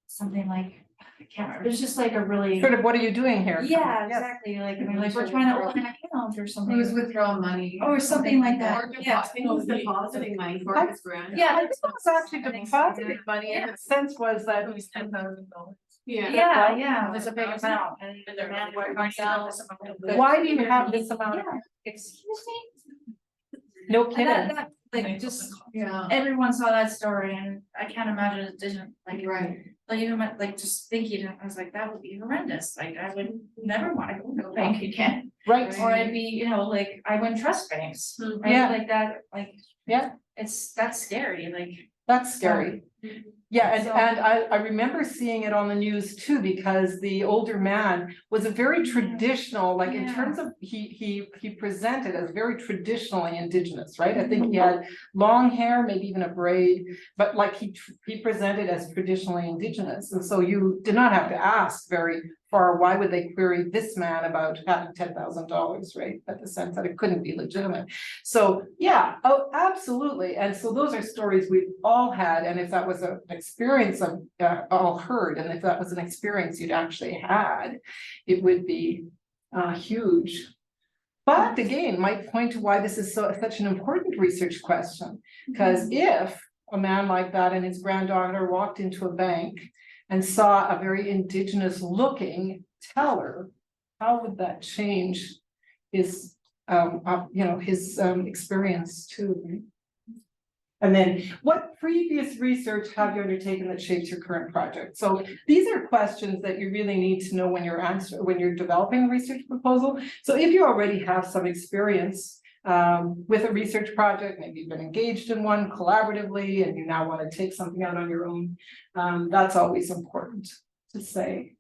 something like, I can't remember, it's just like a really sort of, what are you doing here? Yeah, Yes. exactly, like, I mean, like, we're trying to open an account or something. Who's withdrawing money? Or something like that, yeah. He was depositing money for his grant. Yeah, I think it was actually depositing money, and the sense was that it was $10,000. Yeah, it was a big amount, and the man worked himself. Why do you have this amount? Yeah, excuse me? No And kidding. that, like, just, everyone saw that story, and I can't imagine it didn't, like, like, even like, just thinking, I was like, that would be horrendous, like, I would never want to go to a bank again. Right. Or I'd be, you know, like, I wouldn't trust banks, right, Yeah. like that, like. Yeah. That's scary, like. That's scary. Yeah, and So- I remember seeing it on the news too, because the older man was a very traditional, like in Yeah. terms of, he presented as very traditionally Indigenous, right? I think he had long hair, maybe even a braid, but like he presented as traditionally Indigenous. And so you did not have to ask very far, why would they query this man about having $10,000, right? At the sense that it couldn't be legitimate. So yeah, oh, absolutely. And so those are stories we've all had. And if that was was an experience of all heard, and if that was an experience you'd actually had, it would be huge. But again, might point to why this is such an important research question, because if a man like that and his granddaughter walked into a bank and saw a very indigenous looking teller, how would that change his his experience too? And then what previous research have you undertaken that shapes your current project? So these are questions that you really need to know when you're developing a research proposal. So if you already have some experience with a research project, maybe you've been engaged in one collaboratively and you now want to take something out on your own, that's always important to say.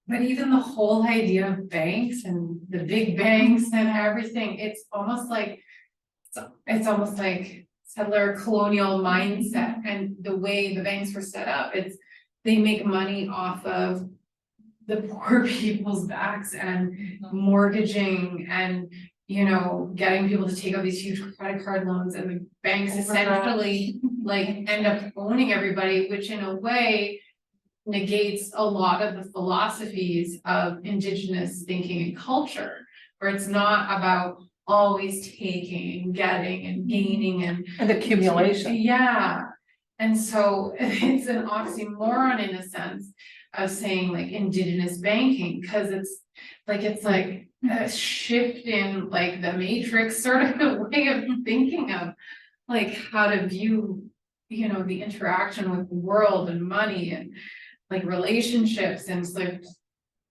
But even the whole idea of banks and the big banks and everything, it's almost like settler colonial mindset, and the way the banks were set up, they make money off of the poor people's backs and mortgaging and, you know, getting people to take out these huge credit card loans, and the banks essentially like end up owning everybody, which in a way negates a lot of the philosophies of Indigenous thinking and culture, where it's not about always taking and getting and gaining and accumulation. Yeah. And so it's an oxymoron in a sense of saying like Indigenous banking, because it's like a shift in like the matrix sort of way of thinking of like how to view, you know, the interaction with the world and money and like relationships, and so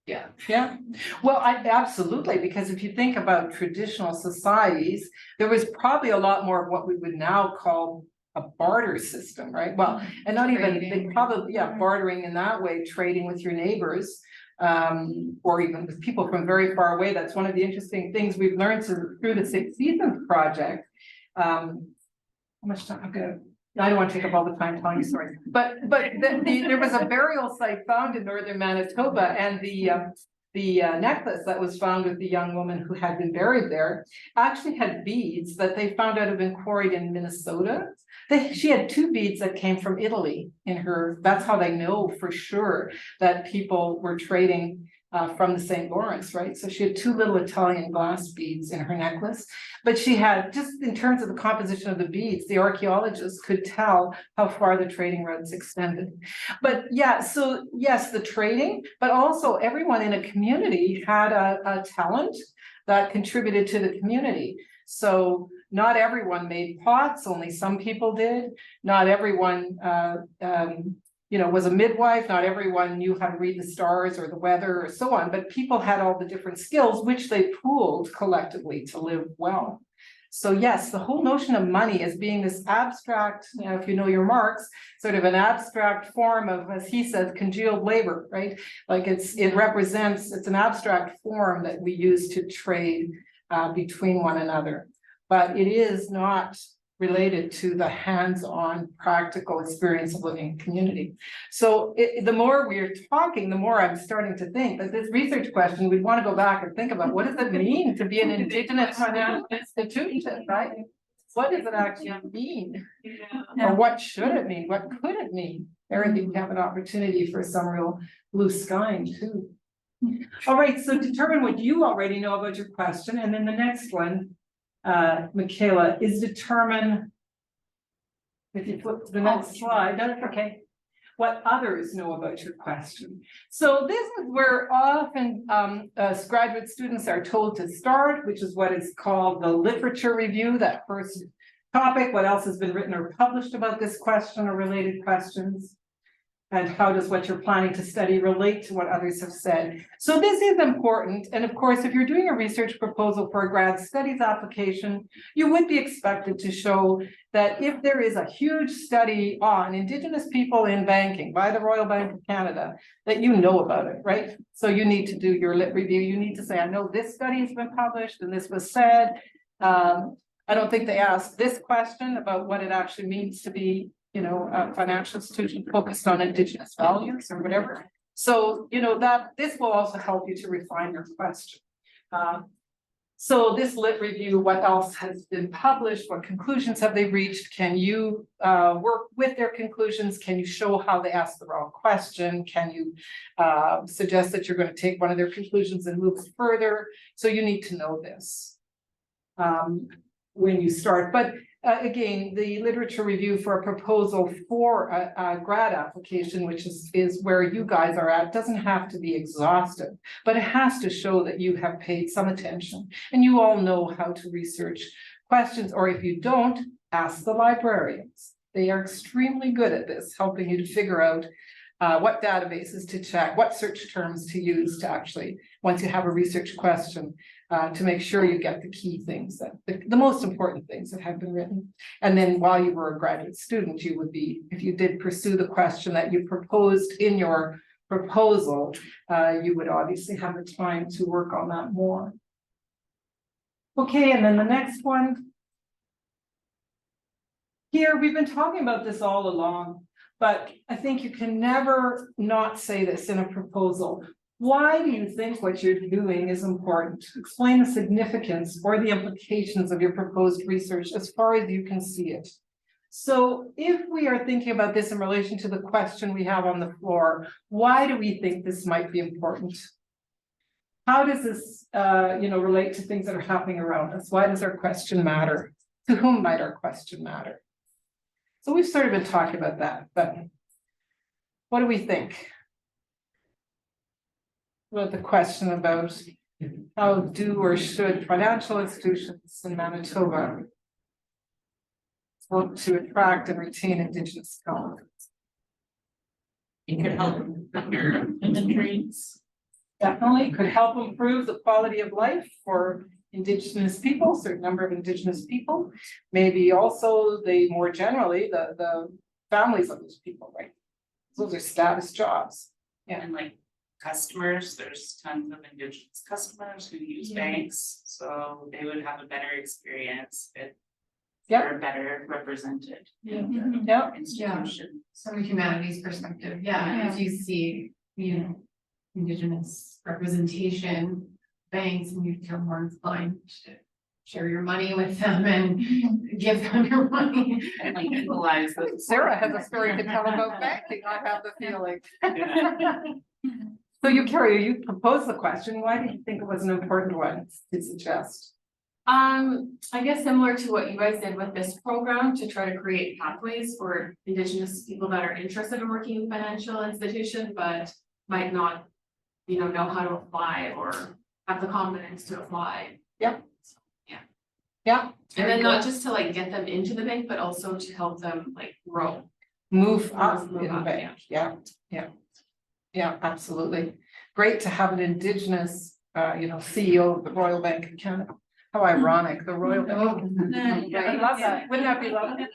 yeah. Well, absolutely, because if you think about traditional societies, there was probably a lot more of what we would now call a barter system, right? Well, and not even, they probably, bartering in that way, trading with your neighbors, or even with people from very far away. That's one of the interesting things we've learned through the Six Seasons project. How much time? I don't want to take up all the time telling you stories, but there was a burial site found in northern Manitoba, and the necklace that was found with the young woman who had been buried there actually had beads that they found out had been quarried in Minnesota. She had 2 beads that came from Italy in her. That's how they know for sure that people were trading from the St. Lawrence, right? So she had 2 little Italian glass beads in her necklace, but she had, just in terms of the composition of the beads, the archaeologists could tell how far the trading routes extended. But yeah, so yes, the trading, but also everyone in a community had a talent that contributed to the community. So not everyone made pots, only some people did. Not everyone was a midwife, not everyone knew how to read the stars or the weather or so on, but people had all the different skills which they pooled collectively to live well. So yes, the whole notion of money as being this abstract, if you know your Marx, sort of an abstract form of, as he says, congealed labor, right? Like it's an abstract form that we use to trade between one another, but it is not related to the hands-on practical experience of living in community. So the more we're talking, the more I'm starting to think that this research question, we'd want to go back and think about what does it mean to be an Indigenous financial institution, right? What does it actually mean? Or what should it mean? What could it mean? There you have an opportunity for some real blue sky too. All right, so determine what you already know about your question, and then the next one, Michaela, is determine, if you flip to the next slide, that's okay, what others know about your question. So this is where often graduate students are told to start, which is what is called the literature review, that first topic, what else has been written or published about this question or related questions. And how does what you're planning to study relate to what others have said? So this is important. And of course, if you're doing a research proposal for a grad studies application, you would be expected to show that if there is a huge study on Indigenous people in banking by the Royal Bank of Canada, that you know about it, right? So you need to do your lit review. You need to say, I know this study has been published and this was said. I don't think they asked this question about what it actually means to be a financial institution focused on Indigenous values or whatever. So, that this will also help you to refine your question. So this lit review, what else has been published, what conclusions have they reached? Can you work with their conclusions? Can you show how they asked the wrong question? Can you suggest that you're going to take one of their conclusions and move it further? So you need to know this when you start. But again, the literature review for a proposal for a grad application, which is where you guys are at, doesn't have to be exhaustive, but it has to show that you have paid some attention and you all know how to research questions, or if you don't, ask the librarians. They are extremely good at this, helping you to figure out what databases to check, what search terms to use to actually, once you have a research question, to make sure you get the key things, that the most important things that have been written. And then while you were a graduate student, you would be, if you did pursue the question that you proposed in your proposal, you would obviously have the time to work on that more. Okay, and then the next one. Here, we've been talking about this all along, but I think you can never not say this in a proposal. Why do you think what you're doing is important? Explain the significance or the implications of your proposed research as far as you can see it. So if we are thinking about this in relation to the question we have on the floor, why do we think this might be important? How does this relate to things that are happening around us? Why does our question matter? To whom might our question matter? So we've sort of been talking about that, but what do we think? Well, the question about how do or should financial institutions in Manitoba work to attract and retain Indigenous talent? It could help in the dreams. Definitely could help improve the quality of life for Indigenous people, certain number of Indigenous people, maybe also more generally, the families of those people, right? Those are status jobs. Yeah. And like customers, there's tons of Indigenous customers who use banks, so they would have a better experience if they're better represented in the institution. From a humanities perspective, if you see, Indigenous representation, banks, and you feel more inclined to share your money with them and give them your money. And like equalize those. Sarah has a story to tell about banking, I have the feeling. So you proposed the question, why do you think it was an important one to suggest? I guess similar to what you guys did with this program, to try to create pathways for Indigenous people that are interested in working in financial institutions, but might not, know how to apply or have the confidence to apply. Yep. So, yeah. Yeah. And then not just to like get them into the bank, but also to help them like grow. Move up Move in the up, bank, yeah, absolutely. Great to have an Indigenous, CEO of the Royal Bank of Canada. How ironic, the Royal Bank. I love that, wouldn't that be lovely?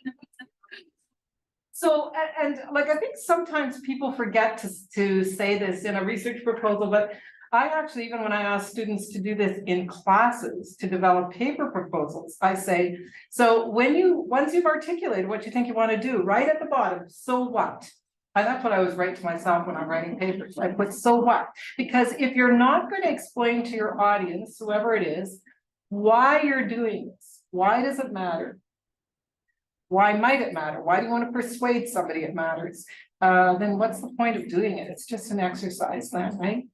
So, and like, I think sometimes people forget to say this in a research proposal, but I actually, even when I ask students to do this in classes to develop paper proposals, I say, so once you've articulated what you think you want to do, right at the bottom, so what? And that's what I always write to myself when I'm writing papers. I put so what? Because if you're not going to explain to your audience, whoever it is, why you're doing this, why does it matter? Why might it matter? Why do you want to persuade somebody it matters? Then what's the point of doing it? It's just an exercise then, right?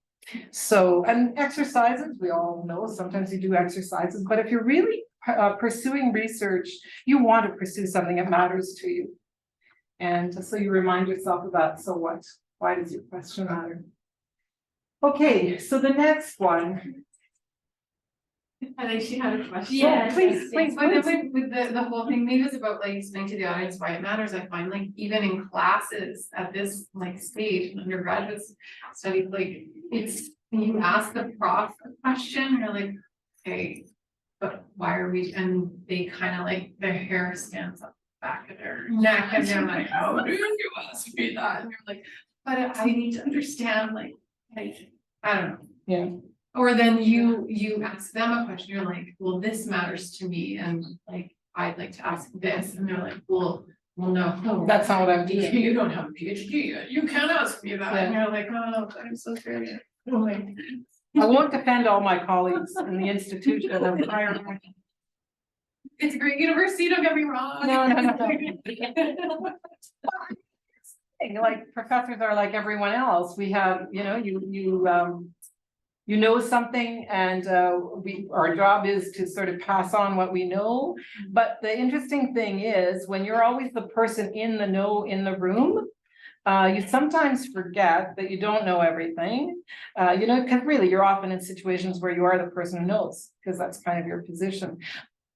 So, and exercises, we all know, sometimes you do exercises, but if you're really pursuing research, you want to pursue something that matters to you. And so you remind yourself of that, so what? Why does your question matter? Okay, so the next one. I think she had a question. Yeah, please. With the whole thing, maybe it's about like explaining to the audience why it matters. I find like even in classes at this like stage in undergraduate study, like it's you ask the prof a question, you're like, okay, but why are we? And they kind of like their hair stands up the back of their neck, and they're like, how do you ask me that? And you're like, but I need to understand, like I don't know. Yeah. Or then you ask them a question, you're like, well, this matters to me, and like, I'd like to ask this, and they're like, well, no. That's not what I'm doing. You don't have a PhD yet, you can't ask me that, and you're like, oh, I'm so sorry. Like, I won't defend all my colleagues in the institution of higher. It's a great university, don't get me wrong. No. Like professors are like everyone else. We have, you know, you know something and our job is to sort of pass on what we know. But the interesting thing is when you're always the person in the know in the room, you sometimes forget that you don't know everything, you know, because really you're often in situations where you are the person who knows, because that's kind of your position.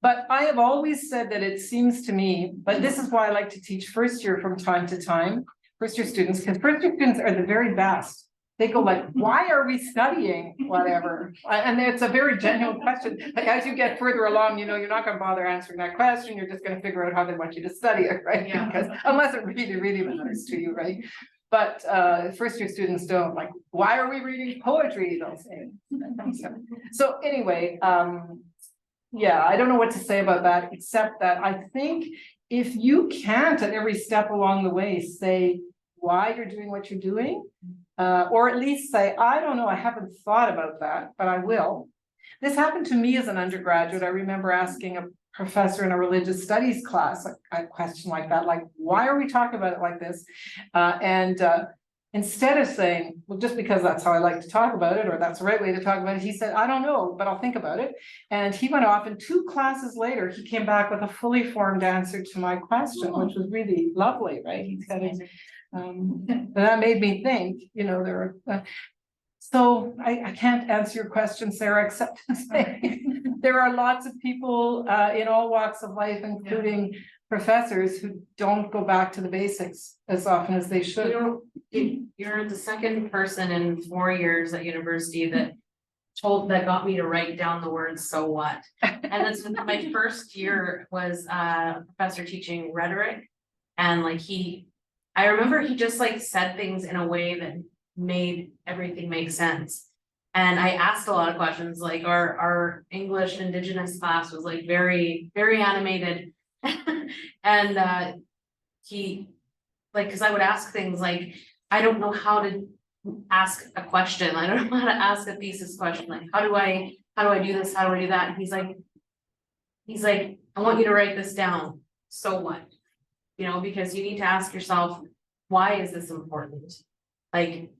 But I have always said that it seems to me, but this is why I like to teach first year from time to time, first year students, because first year students are the very best. They go like, why are we studying whatever? And it's a very genuine question. Like as you get further along, you know, you're not going to bother answering that question. You're just going to figure out how they want you to study it, right? Yeah. Because unless it really, really matters to you, right? But first year students don't like, why are we reading poetry? They'll say. So anyway, yeah, I don't know what to say about that, except that I think if you can't at every step along the way say why you're doing what you're doing, or at least say, I don't know, I haven't thought about that, but I will. This happened to me as an undergraduate. I remember asking a professor in a religious studies class a question like that, like, why are we talking about it like this? Instead of saying, well, just because that's how I like to talk about it, or that's the right way to talk about it, he said, I don't know, but I'll think about it. And he went off, and 2 classes later, he came back with a fully formed answer to my question, which was really lovely, right? He said, and that made me think, you know, there are, so I can't answer your question, Sarah, except to say there are lots of people in all walks of life, including professors who don't go back to the basics as often as they should. You're the second person in 4 years at university that got me to write down the words "so what." And that's my first year was a professor teaching rhetoric, and like I remember he just like said things in a way that made everything make sense. And I asked a lot of questions, like our English Indigenous class was like very, very animated. And he, like, because I would ask things like, I don't know how to ask a question. I don't know how to ask a thesis question. Like, how do I do this? How do I do that? And he's like, I want you to write this down. So what? You know, because you need to ask yourself, why is this important? Like,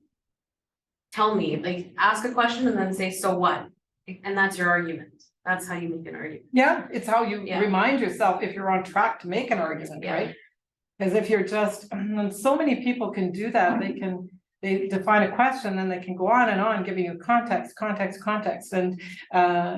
tell me, like, ask a question and then say, so what? And that's your argument. That's how you make an argument. Yeah, it's how you Yeah. remind yourself if you're on track to make an argument, Yeah. right? Because if you're just, and so many people can do that, they define a question, then they can go on and on giving you context. And,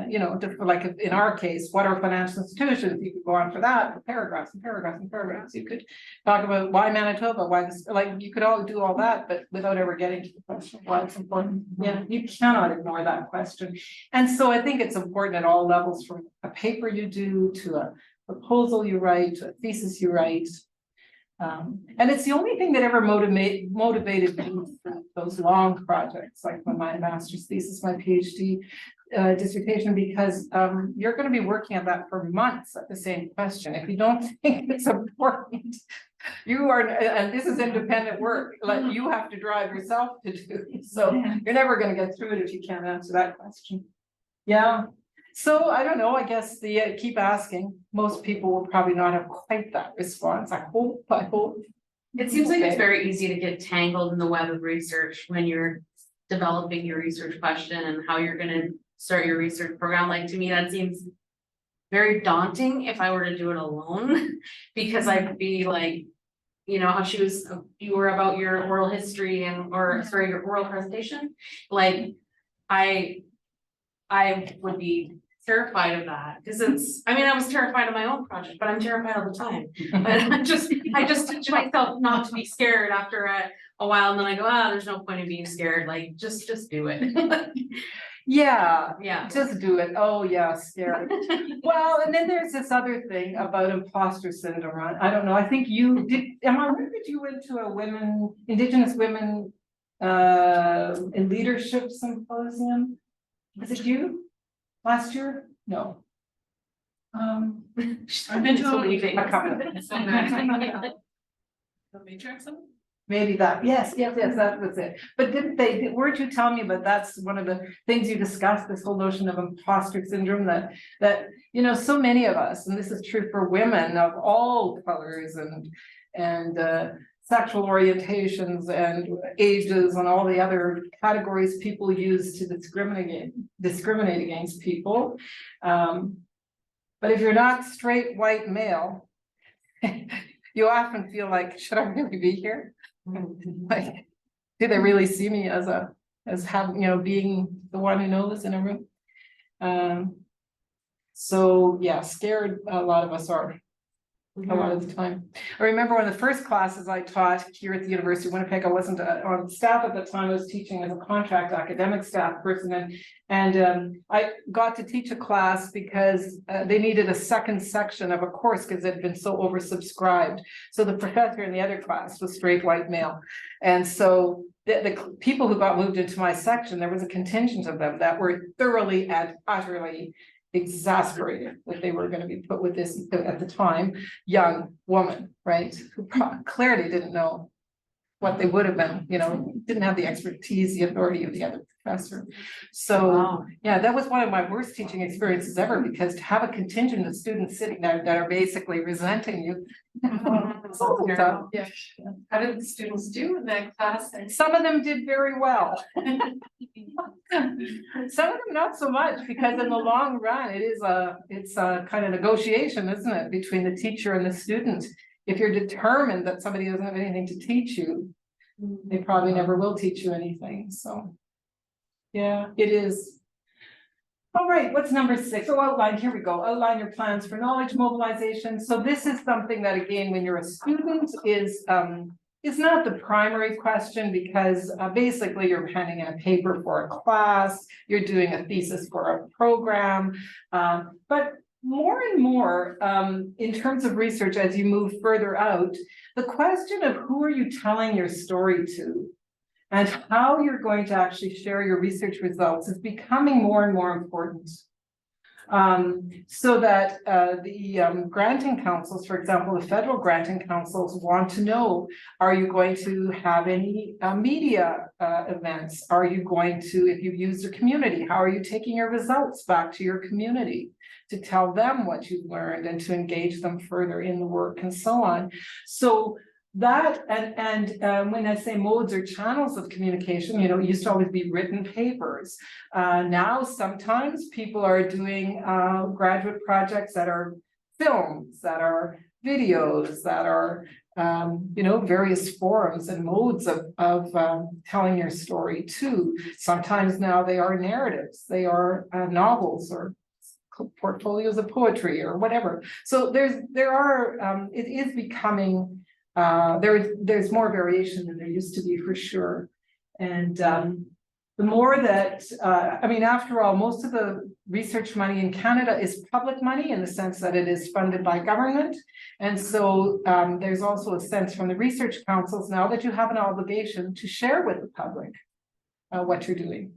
you know, like in our case, what are financial institutions? You could go on for that for paragraphs and paragraphs and paragraphs. You could talk about why Manitoba, why this, like you could all do all that, but without ever getting to the question of why it's important. Yeah, you cannot ignore that question. And so I think it's important at all levels, from a paper you do to a proposal you write, to a thesis you write. And it's the only thing that ever motivated me for those long projects, like for my master's thesis, my PhD dissertation, because you're going to be working at that for months at the same question. If you don't think it's important, you are, and this is independent work, like you have to drive yourself to do. So you're never going to get through it if you can't answer that question. Yeah. So I don't know, I guess keep asking. Most people will probably not have quite that response. I hope. It seems like Okay. it's very easy to get tangled in the web of research when you're developing your research question and how you're gonna start your research program. Like, to me, that seems very daunting if I were to do it alone, because I'd be like, you know, how you were about your oral history your oral presentation. Like, I would be terrified of that, because I was terrified of my own project, but I'm terrified all the time. But I just teach myself not to be scared after a while, and then I go, there's no point in being scared, like, just do it. Yeah, Yeah. just do it. Oh, yeah, scared. Well, and then there's this other thing about imposter syndrome. I don't know. I think am I right that you went to a Indigenous women in leadership symposium? Was it you last year? No. I've been to So many things. A couple. the Matrix. Maybe that, yes, that was it. But weren't you telling me, but that's one of the things you discussed, this whole notion of imposter syndrome that, you know, so many of us, and this is true for women of all colors and sexual orientations and ages and all the other categories people use to discriminate against people. But if you're not straight white male, you often feel like, should I really be here? Like, do they really see me as having, you know, being the one who knows in a room? So yeah, scared a lot of us are. A lot of the time. I remember one of the first classes I taught here at the University of Winnipeg, I wasn't on staff at the time, I was teaching as a contract academic staff person, and I got to teach a class because they needed a second section of a course because it had been so oversubscribed. So the professor in the other class was straight white male. And so the people who got moved into my section, there was a contingent of them that were thoroughly and utterly exasperated that they were going to be put with this, at the time, young woman, right, who clearly didn't know what they would have been, you know, didn't have the expertise, the authority of the other professor. So yeah, that was one of my worst teaching experiences ever, because to have a contingent of students sitting there that are basically resenting you. Yeah. How did the students do in that class? Some of them did very well. Some of them not so much, because in the long run, it's a kind of negotiation, isn't it, between the teacher and the student. If you're determined that somebody doesn't have anything to teach you, they probably never will teach you anything. So yeah, it is. All right, what's number 6? Oh, outline, here we go. Outline your plans for knowledge mobilization. So this is something that, again, when you're a student is not the primary question, because basically you're handing in a paper for a class, you're doing a thesis for a program, but more and more in terms of research, as you move further out, the question of who are you telling your story to and how you're going to actually share your research results is becoming more and more important. So that the granting councils, for example, the federal granting councils want to know, are you going to have any media events? Are you going to, if you've used a community, how are you taking your results back to your community to tell them what you've learned and to engage them further in the work and so on? So that and when I say modes or channels of communication, you know, it used to always be written papers. Now sometimes people are doing graduate projects that are films, that are videos, that are you know, various forums and modes of telling your story too. Sometimes now they are narratives, they are novels or portfolios of poetry or whatever. So it is becoming there's more variation than there used to be, for sure. And the more that, I mean, after all, most of the research money in Canada is public money in the sense that it is funded by government. And so there's also a sense from the research councils now that you have an obligation to share with the public what you're doing.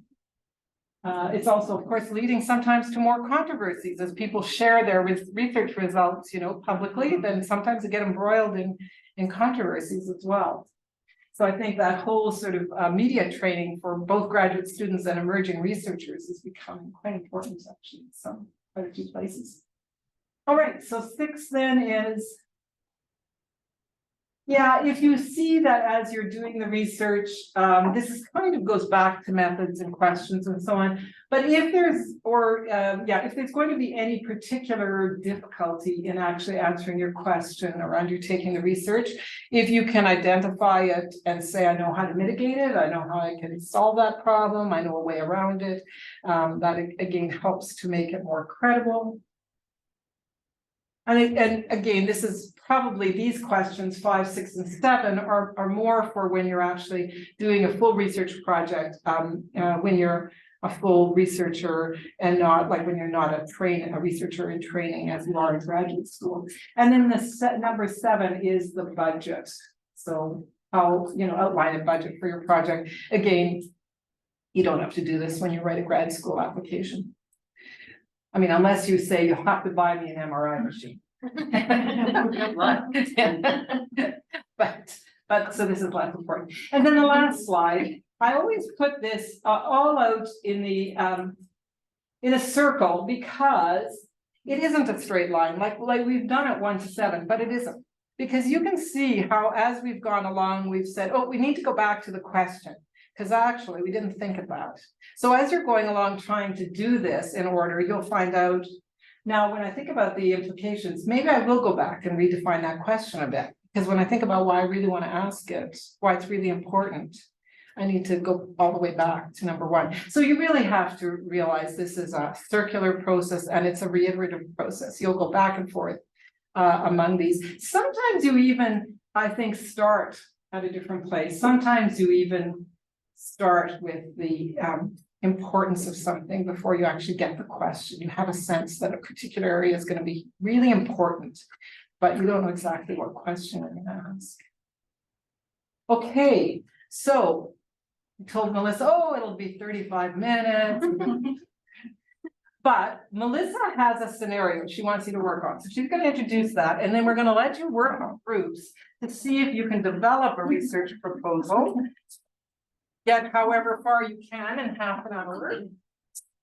It's also, of course, leading sometimes to more controversies as people share their research results, you know, publicly, then sometimes they get embroiled in controversies as well. So I think that whole sort of media training for both graduate students and emerging researchers is becoming quite important, actually, in some quite a few places. All right, so 6 then is, yeah, if you see that as you're doing the research, this is kind of goes back to methods and questions and so on. But if there's, if there's going to be any particular difficulty in actually answering your question or undertaking the research, if you can identify it and say, I know how to mitigate it, I know how I can solve that problem, I know a way around it, that again helps to make it more credible. And again, this is probably these questions 5, 6, and 7 are more for when you're actually doing a full research project, when you're a full researcher and not like when you're not a researcher in training as you are in graduate school. And then number 7 is the budget. So how, you know, outline a budget for your project. Again, you don't have to do this when you write a grad school application. I mean, unless you say you have to buy me an MRI machine. But but so this is less important. And then the last slide, I always put this all out in the in a circle because it isn't a straight line, like we've done it 1 to 7, but it isn't. Because you can see how as we've gone along, we've said, oh, we need to go back to the question, because actually we didn't think of that. So as you're going along trying to do this in order, you'll find out. Now, when I think about the implications, maybe I will go back and redefine that question a bit, because when I think about why I really want to ask it, why it's really important, I need to go all the way back to number 1. So you really have to realize this is a circular process and it's a reiterative process. You'll go back and forth among these. Sometimes you even, I think, start at a different place. Sometimes you even start with the importance of something before you actually get the question. You have a sense that a particular area is going to be really important, but you don't know exactly what question you're going to ask. Okay, so I told Melissa, oh, it'll be 35 minutes. But Melissa has a scenario she wants you to work on. So she's going to introduce that, and then we're going to let you work on groups to see if you can develop a research proposal. Get however far you can in half an hour.